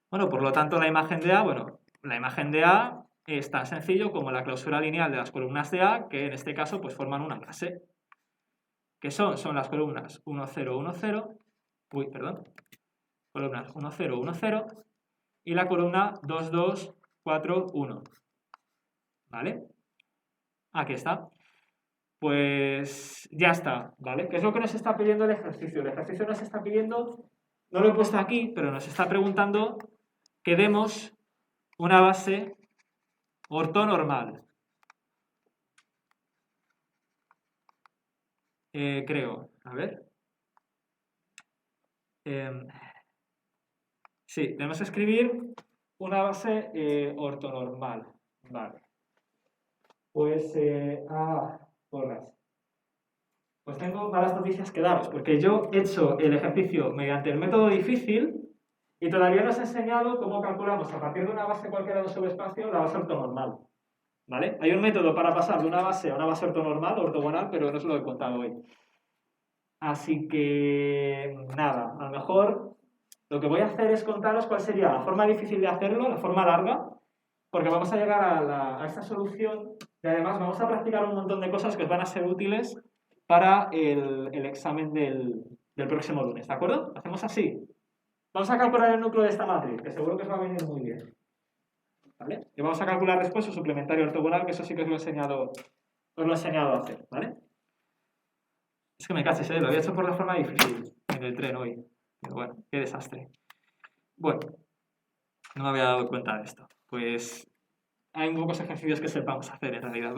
Bueno, por lo tanto, la imagen de A, la imagen de A es tan sencillo como la clausura lineal de las columnas de A, que en este caso pues forman una clase. ¿Qué son? Son las columnas 1, 0, 1, 0, columnas 1, 0, 1, 0 y la columna 2, 2, 4, 1. ¿Vale? Aquí está. Pues ya está, ¿vale? ¿Qué es lo que nos está pidiendo el ejercicio? El ejercicio nos está pidiendo, no lo he puesto aquí, pero nos está preguntando que demos una base ortonormal. Creo, a ver. Sí, tenemos que escribir una base ortonormal. Vale. Pues, porras. Pues tengo malas noticias que daros, porque yo he hecho el ejercicio mediante el método difícil y todavía no os he enseñado cómo calculamos a partir de una base cualquiera de un subespacio la base ortonormal. ¿Vale? Hay un método para pasar de una base a una base ortonormal, ortogonal, pero no os lo he contado hoy. Así que, nada, a lo mejor lo que voy a hacer es contaros cuál sería la forma difícil de hacerlo, la forma larga, porque vamos a llegar a esta solución y además vamos a practicar un montón de cosas que os van a ser útiles para el examen del próximo lunes, ¿de acuerdo? Hacemos así. Vamos a calcular el núcleo de esta matriz, que seguro que os va a venir muy bien. ¿Vale? Y vamos a calcular después su suplementario ortogonal, que eso sí que os lo he enseñado a hacer, ¿vale? Es que me caches, lo había hecho por la forma difícil en el tren hoy. Pero bueno, qué desastre. Bueno, no me había dado cuenta de esto. Pues hay muy pocos ejercicios que sepamos hacer en realidad.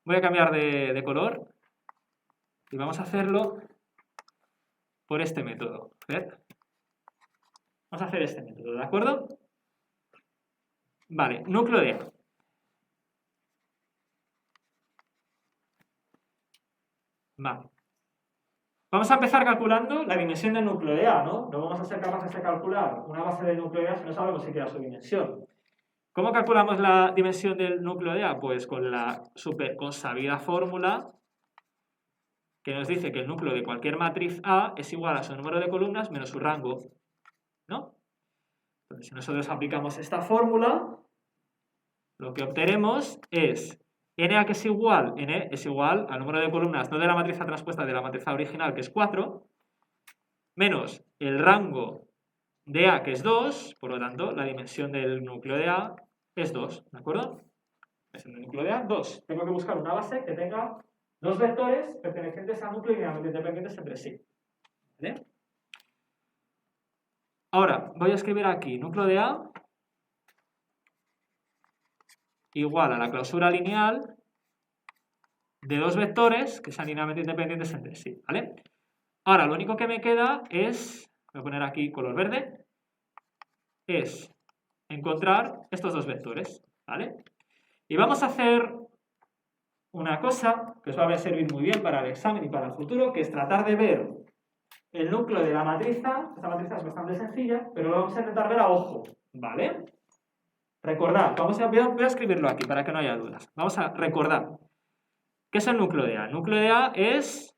Voy a cambiar de color y vamos a hacerlo por este método. ¿Ved? Vamos a hacer este método, ¿de acuerdo? Vale, núcleo de A. Vale. Vamos a empezar calculando la dimensión del núcleo de A, ¿no? No vamos a ser capaces de calcular una base del núcleo de A si no sabemos siquiera su dimensión. ¿Cómo calculamos la dimensión del núcleo de A? Pues con la súper consabida fórmula que nos dice que el núcleo de cualquier matriz A es igual a su número de columnas menos su rango, ¿no? Entonces, si nosotros aplicamos esta fórmula, lo que obtenemos es NA que es igual, N es igual al número de columnas, no de la matriz A transpuesta, de la matriz A original, que es 4, menos el rango de A, que es 2, por lo tanto, la dimensión del núcleo de A es 2, ¿de acuerdo? Es el núcleo de A, 2. Tengo que buscar una base que tenga 2 vectores pertenecientes al núcleo y linealmente independientes entre sí. ¿Vale? Ahora, voy a escribir aquí núcleo de A igual a la clausura lineal de dos vectores que sean linealmente independientes entre sí, ¿vale? Ahora, lo único que me queda es, voy a poner aquí color verde, es encontrar estos dos vectores, ¿vale? Y vamos a hacer una cosa que os va a servir muy bien para el examen y para el futuro, que es tratar de ver el núcleo de la matriza. Esta matriza es bastante sencilla, pero lo vamos a intentar ver a ojo, ¿vale? Recordad, voy a escribirlo aquí para que no haya dudas. Vamos a recordar. ¿Qué es el núcleo de A? El núcleo de A es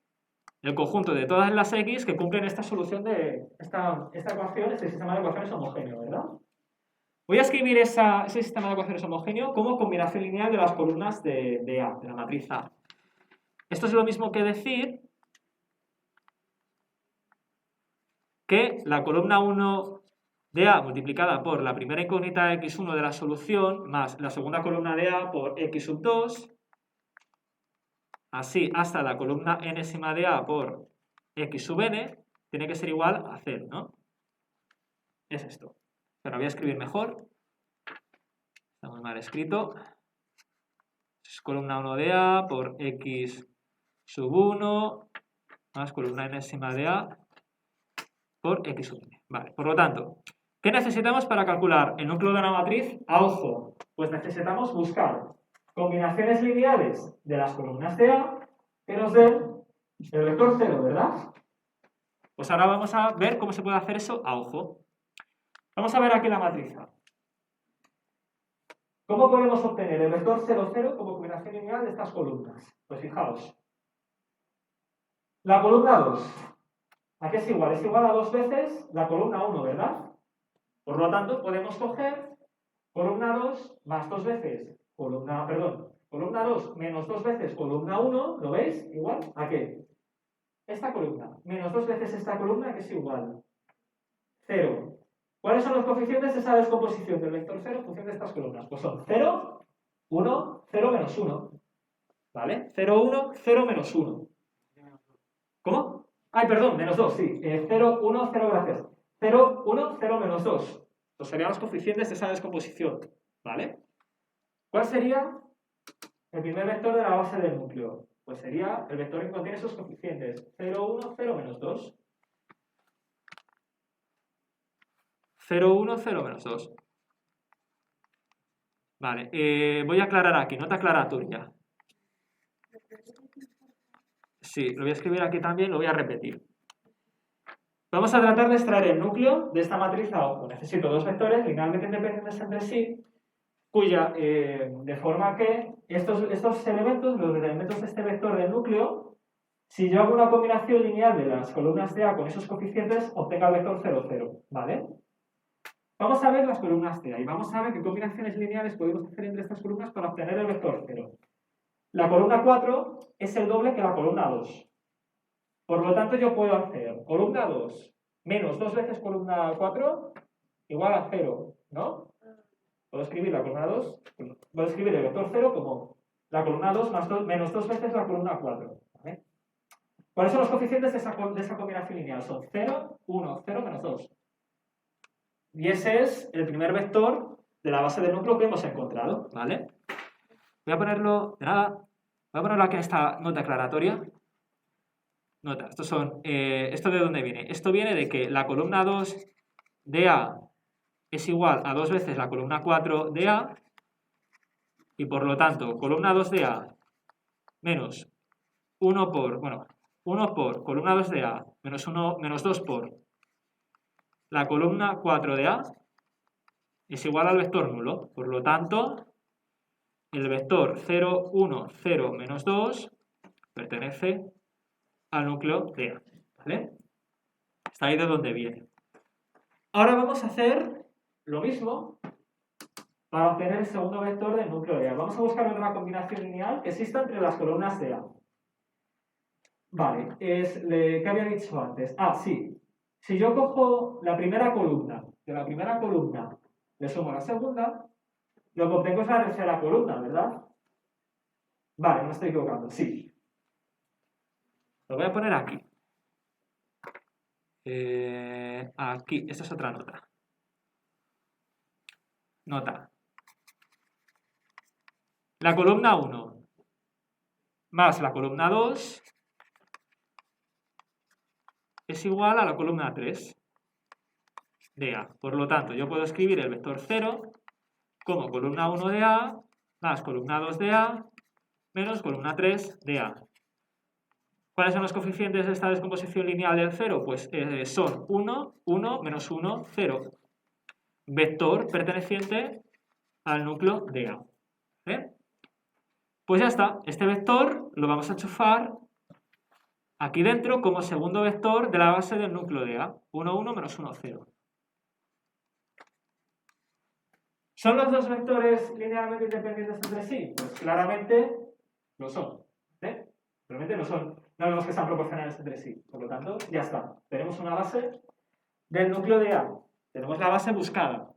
el conjunto de todas las X que cumplen esta solución de esta ecuación, este sistema de ecuaciones homogéneo, ¿verdad? Voy a escribir ese sistema de ecuaciones homogéneo como combinación lineal de las columnas de A, de la matriz A. Esto es lo mismo que decir que la columna 1 de A multiplicada por la primera incógnita x1 de la solución más la segunda columna de A por x sub 2, así hasta la columna enésima de A por x sub n, tiene que ser igual a 0, ¿no? Es esto. Pero voy a escribir mejor. Está muy mal escrito. Es columna 1 de A por x sub 1 más columna enésima de A por x sub n. Vale, por lo tanto, ¿qué necesitamos para calcular el núcleo de una matriz a ojo? Pues necesitamos buscar combinaciones lineales de las columnas de A que nos den el vector 0, ¿verdad? Pues ahora vamos a ver cómo se puede hacer eso a ojo. Vamos a ver aquí la matriz A. ¿Cómo podemos obtener el vector 0, 0 como combinación lineal de estas columnas? Pues fijaos. La columna 2. ¿A qué es igual? Es igual a 2 veces la columna 1, ¿verdad? Por lo tanto, podemos coger columna 2 más 2 veces columna 2 menos 2 veces columna 1, ¿lo veis? Igual a qué? Esta columna menos 2 veces esta columna, que es igual 0. ¿Cuáles son los coeficientes de esa descomposición del vector 0 en función de estas columnas? Pues son 0, 1, 0, menos 1. ¿Vale? 0, 1, 0, menos 1. ¿Cómo? Ay, perdón, menos 2, sí. 0, 1, 0, gracias. 0, 1, 0, menos 2. Estos serían los coeficientes de esa descomposición. ¿Vale? ¿Cuál sería el primer vector de la base del núcleo? Pues sería el vector que contiene esos coeficientes. 0, 1, 0, menos 2. 0, 1, 0, menos 2. Vale, voy a aclarar aquí, nota aclaratoria. Sí, lo voy a escribir aquí también, lo voy a repetir. Vamos a tratar de extraer el núcleo de esta matriz a ojo. Necesito dos vectores linealmente independientes entre sí, de forma que estos elementos, los elementos de este vector del núcleo, si yo hago una combinación lineal de las columnas de A con esos coeficientes, obtenga el vector 0, 0, ¿vale? Vamos a ver las columnas de A y vamos a ver qué combinaciones lineales podemos hacer entre estas columnas para obtener el vector 0. La columna 4 es el doble que la columna 2. Por lo tanto, yo puedo hacer columna 2 menos 2 veces columna 4 igual a 0, ¿no? Puedo escribir la columna 2, puedo escribir el vector 0 como la columna 2 menos 2 veces la columna 4. ¿Vale? ¿Cuáles son los coeficientes de esa combinación lineal? Son 0, 1, 0, menos 2. Y ese es el primer vector de la base del núcleo que hemos encontrado, ¿vale? Voy a ponerlo, de nada, voy a ponerlo aquí en esta nota aclaratoria. Nota, ¿esto de dónde viene? Esto viene de que la columna 2 de A es igual a 2 veces la columna 4 de A, y por lo tanto, columna 2 de A menos 1 por columna 2 de A menos 2 por la columna 4 de A es igual al vector nulo. Por lo tanto, el vector 0, 1, 0, menos 2 pertenece al núcleo de A, ¿vale? Está ahí de donde viene. Ahora vamos a hacer lo mismo para obtener el segundo vector del núcleo de A. Vamos a buscar otra combinación lineal que exista entre las columnas de A. Vale, ¿qué había dicho antes? Ah, sí. Si yo cojo la primera columna, de la primera columna le sumo la segunda, lo que obtengo es la tercera columna, ¿verdad? Vale, no estoy equivocando, sí. Lo voy a poner aquí. Aquí, esta es otra nota. Nota. la columna 1 más la columna 2 es igual a la columna 3 de A. Por lo tanto, yo puedo escribir el vector 0 como columna 1 de A más columna 2 de A menos columna 3 de A. ¿Cuáles son los coeficientes de esta descomposición lineal del 0? Pues son 1, 1, menos 1, 0. Vector perteneciente al núcleo de A. Pues ya está. Este vector lo vamos a enchufar aquí dentro como segundo vector de la base del núcleo de A. 1, 1, menos 1, 0. ¿Son los dos vectores linealmente independientes entre sí? Pues claramente lo son. Realmente lo son. No vemos que sean proporcionales entre sí. Por lo tanto, ya está. Tenemos una base del núcleo de A. Tenemos la base buscada.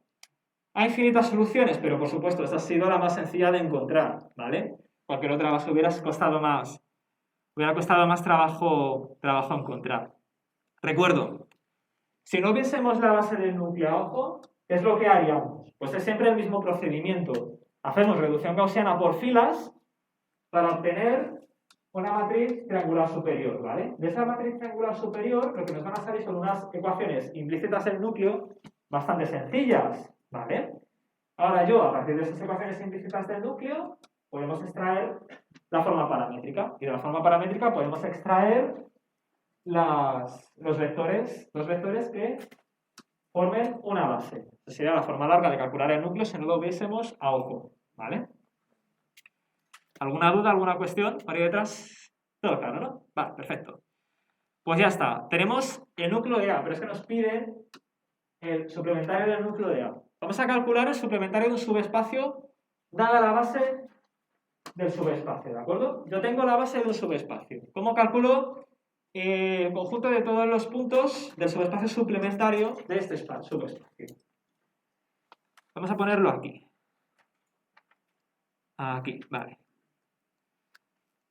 Hay infinitas soluciones, pero por supuesto, esta ha sido la más sencilla de encontrar, ¿vale? Cualquier otra base hubiera costado más trabajo encontrar. Recuerdo, si no viésemos la base del núcleo a ojo, ¿qué es lo que haríamos? Pues es siempre el mismo procedimiento. Hacemos reducción gaussiana por filas para obtener una matriz triangular superior, ¿vale? De esa matriz triangular superior, lo que nos van a salir son unas ecuaciones implícitas del núcleo bastante sencillas, ¿vale? Ahora yo, a partir de esas ecuaciones implícitas del núcleo, podemos extraer la forma paramétrica. Y de la forma paramétrica podemos extraer los vectores que formen una base. Esa sería la forma larga de calcular el núcleo si no lo viésemos a ojo, ¿vale? ¿Alguna duda, alguna cuestión por ahí detrás? Todo claro, ¿no? Vale, perfecto. Pues ya está. Tenemos el núcleo de A, pero es que nos piden el suplementario del núcleo de A. Vamos a calcular el suplementario de un subespacio dada la base del subespacio, ¿de acuerdo? Yo tengo la base de un subespacio. ¿Cómo calculo el conjunto de todos los puntos del subespacio suplementario de este subespacio? Vamos a ponerlo aquí. Aquí, vale.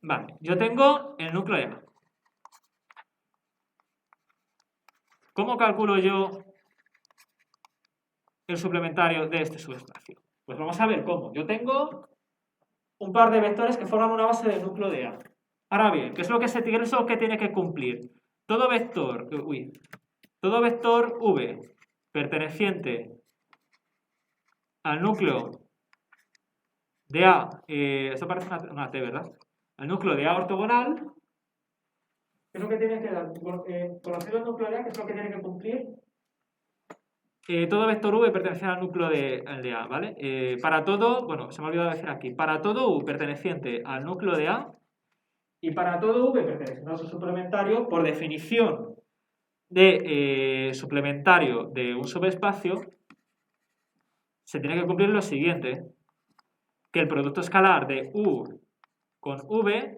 Vale, yo tengo el núcleo de A. ¿Cómo calculo yo el suplementario de este subespacio? Pues vamos a ver cómo. Yo tengo un par de vectores que forman una base del núcleo de A. Ahora bien, ¿qué es lo que tiene que cumplir? Todo vector V perteneciente al núcleo de A, esto parece una T, ¿verdad? Al núcleo de A ortogonal, ¿qué es lo que tiene que dar? Conocido el núcleo de A, ¿qué es lo que tiene que cumplir? Todo vector V perteneciente al núcleo de A, ¿vale? Para todo, bueno, se me ha olvidado decir aquí, para todo U perteneciente al núcleo de A y para todo V perteneciente a su suplementario, por definición de suplementario de un subespacio, se tiene que cumplir lo siguiente, que el producto escalar de U con V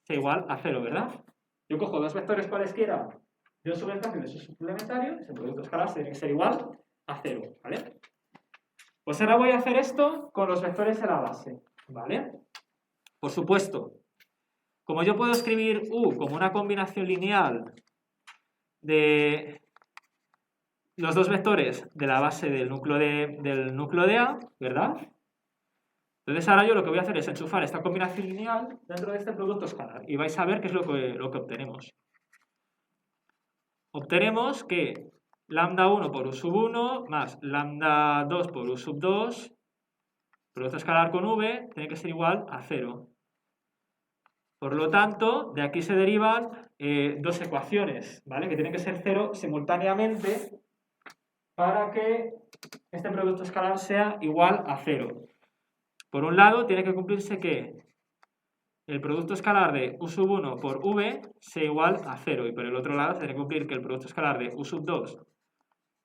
sea igual a 0, ¿verdad? Yo cojo dos vectores cualesquiera de un subespacio y de su suplementario, ese producto escalar tiene que ser igual a 0, ¿vale? Pues ahora voy a hacer esto con los vectores de la base, ¿vale? Por supuesto, como yo puedo escribir U como una combinación lineal de los dos vectores de la base del núcleo de A, ¿verdad? Entonces ahora yo lo que voy a hacer es enchufar esta combinación lineal dentro de este producto escalar y vais a ver qué es lo que obtenemos. Obtenemos que lambda 1 por U sub 1 más lambda 2 por U sub 2, producto escalar con V, tiene que ser igual a 0. Por lo tanto, de aquí se derivan dos ecuaciones, ¿vale? Que tienen que ser 0 simultáneamente para que este producto escalar sea igual a 0. Por un lado, tiene que cumplirse que el producto escalar de U sub 1 por V sea igual a 0. Y por el otro lado, tiene que cumplir que el producto escalar de U sub 2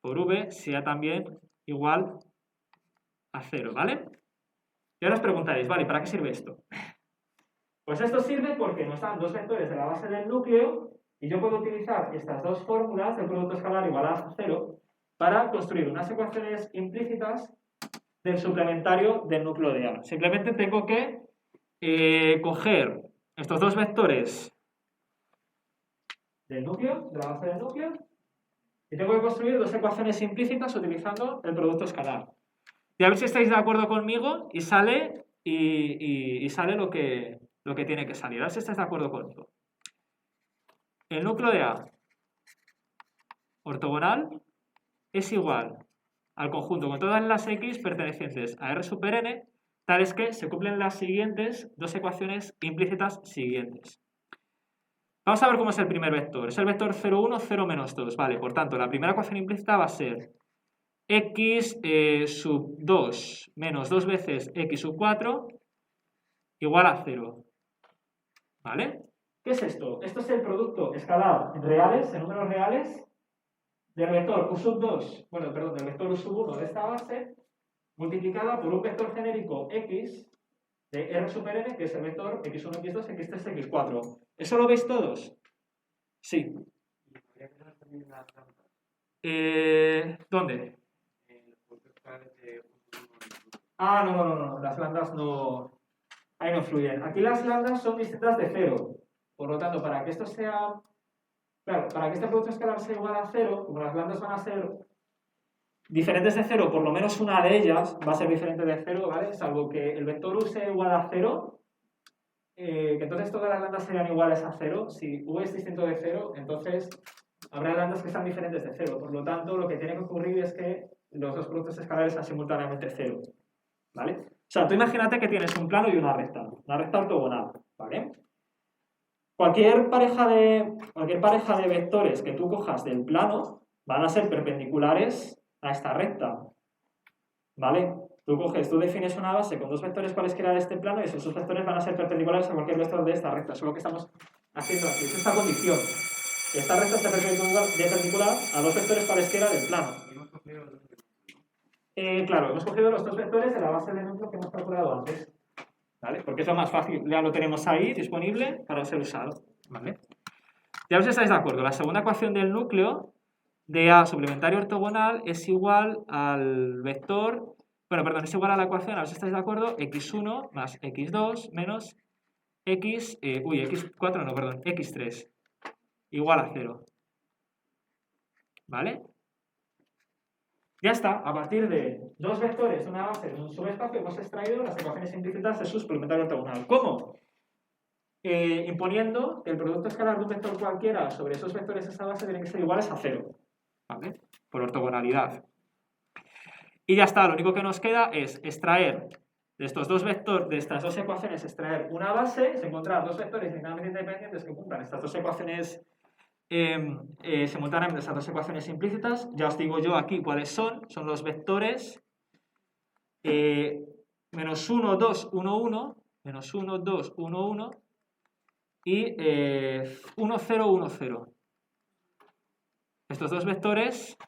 por V sea también igual a 0, ¿vale? Y ahora os preguntaréis, ¿vale? ¿Para qué sirve esto? Pues esto sirve porque nos dan dos vectores de la base del núcleo y yo puedo utilizar estas dos fórmulas del producto escalar igual a 0 para construir unas ecuaciones implícitas del suplementario del núcleo de A. Simplemente tengo que coger estos dos vectores del núcleo, de la base del núcleo, y tengo que construir dos ecuaciones implícitas utilizando el producto escalar. Y a ver si estáis de acuerdo conmigo y sale y sale lo que tiene que salir. A ver si estáis de acuerdo conmigo. El núcleo de A ortogonal es igual al conjunto con todas las x pertenecientes a R super n, tales que se cumplen las siguientes dos ecuaciones implícitas siguientes. Vamos a ver cómo es el primer vector. Es el vector 0, 1, 0, menos 2. Vale, por tanto, la primera ecuación implícita va a ser x sub 2 menos 2 veces x sub 4 igual a 0. ¿Vale? ¿Qué es esto? Esto es el producto escalar en reales, en números reales, del vector u sub 2, bueno, perdón, del vector u sub 1 de esta base, multiplicada por un vector genérico x de R super n, que es el vector x1, x2, x3, x4. ¿Eso lo veis todos? Sí. ¿Dónde? Ah, no, las lambdas no... Ahí no influyen. Aquí las lambdas son distintas de 0. Por lo tanto, para que esto sea... Claro, para que este producto escalar sea igual a 0, como las lambdas van a ser diferentes de 0, por lo menos una de ellas va a ser diferente de 0, ¿vale? Salvo que el vector u sea igual a 0, que entonces todas las lambdas serían iguales a 0. Si u es distinto de 0, entonces habrá lambdas que están diferentes de 0. Por lo tanto, lo que tiene que ocurrir es que los dos productos escalares sean simultáneamente 0, ¿vale? O sea, tú imagínate que tienes un plano y una recta ortogonal, ¿vale? Cualquier pareja de vectores que tú cojas del plano van a ser perpendiculares a esta recta, ¿vale? Tú defines una base con dos vectores cualesquiera de este plano y esos dos vectores van a ser perpendiculares a cualquier vector de esta recta. Eso es lo que estamos haciendo aquí. Es esta condición. Esta recta está perpendicular a dos vectores cualesquiera del plano. Claro, hemos cogido los dos vectores de la base de núcleo que hemos calculado antes, ¿vale? Porque es lo más fácil, ya lo tenemos ahí disponible para ser usado, ¿vale? Ya os estáis de acuerdo, la segunda ecuación del núcleo de A suplementario ortogonal es igual al vector, bueno, perdón, es igual a la ecuación, a ver si estáis de acuerdo, x1 más x2 menos x4, no, perdón, x3 igual a 0, ¿vale? Ya está, a partir de dos vectores, una base de un subespacio, hemos extraído las ecuaciones implícitas de su suplementario ortogonal. ¿Cómo? Imponiendo que el producto escalar de un vector cualquiera sobre esos vectores de esa base tienen que ser iguales a 0, ¿vale? Por ortogonalidad. Y ya está, lo único que nos queda es extraer de estos dos vectores, de estas dos ecuaciones, extraer una base, es encontrar dos vectores linealmente independientes que cumplan estas dos ecuaciones simultáneamente, estas dos ecuaciones implícitas. Ya os digo yo aquí cuáles son los vectores menos 1, 2, 1, 1, menos 1, 2, 1, 1 y 1, 0, 1, 0. Estos dos vectores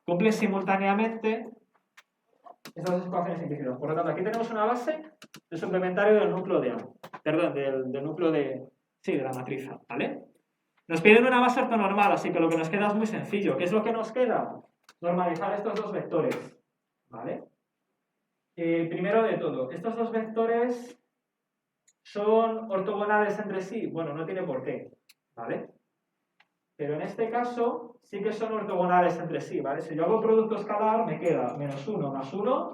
cumplen simultáneamente estas dos ecuaciones implícitas. Por lo tanto, aquí tenemos una base del suplementario del núcleo de A. Perdón, del núcleo de la matriz A, ¿vale? Nos piden una base ortonormal, así que lo que nos queda es muy sencillo. ¿Qué es lo que nos queda? Normalizar estos dos vectores, ¿vale? Primero de todo, ¿estos dos vectores son ortogonales entre sí? Bueno, no tiene por qué, ¿vale? Pero en este caso sí que son ortogonales entre sí, ¿vale? Si yo hago producto escalar, me queda menos 1 más 1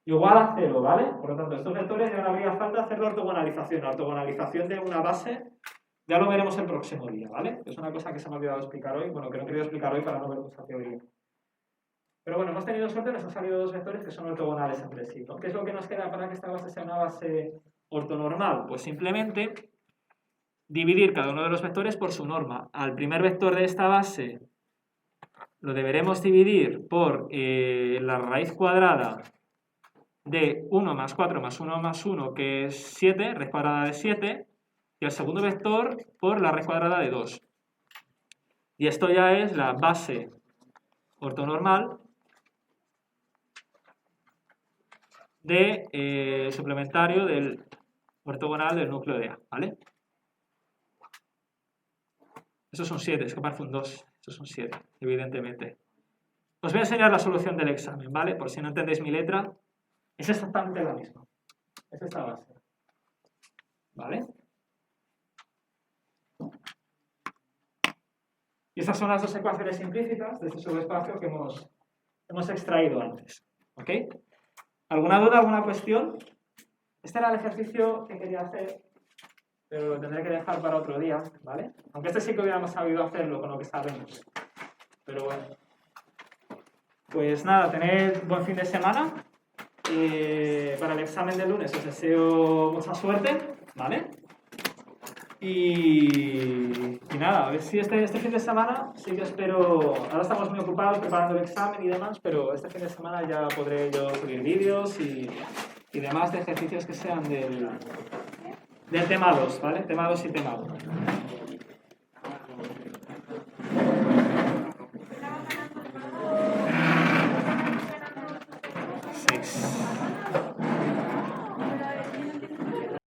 igual a 0, ¿vale? Por lo tanto, estos vectores ya no habría falta hacer la ortogonalización. La ortogonalización de una base ya lo veremos el próximo día, ¿vale? Es una cosa que se me ha olvidado explicar hoy, bueno, que no he querido explicar hoy para no ver mucha teoría. Pero bueno, hemos tenido suerte, nos han salido dos vectores que son ortogonales entre sí, ¿no? ¿Qué es lo que nos queda para que esta base sea una base ortonormal? Pues simplemente dividir cada uno de los vectores por su norma. Al primer vector de esta base lo deberemos dividir por la raíz cuadrada de 1 más 4 más 1 más 1, que es 7, raíz cuadrada de 7, y al segundo vector por la raíz cuadrada de 2. Y esto ya es la base ortonormal de suplementario del ortogonal del núcleo de A, ¿vale? Esos son 7, es que parece un 2. Estos son 7, evidentemente. Os voy a enseñar la solución del examen, ¿vale? Por si no entendéis mi letra, es exactamente la misma. Es esta base, ¿vale? Y estas son las dos ecuaciones implícitas de este subespacio que hemos extraído antes, ¿ok? ¿Alguna duda, alguna cuestión? Este era el ejercicio que quería hacer, pero lo tendré que dejar para otro día, ¿vale? Aunque este sí que hubiéramos sabido hacerlo con lo que sabemos. Pero bueno. Pues nada, tened buen fin de semana. Para el examen del lunes os deseo mucha suerte, ¿vale? Y nada, a ver si este fin de semana sí que espero... Ahora estamos muy ocupados preparando el examen y demás, pero este fin de semana ya podré yo subir vídeos y demás de ejercicios que sean del tema 2, ¿vale? Tema 2 y tema 1.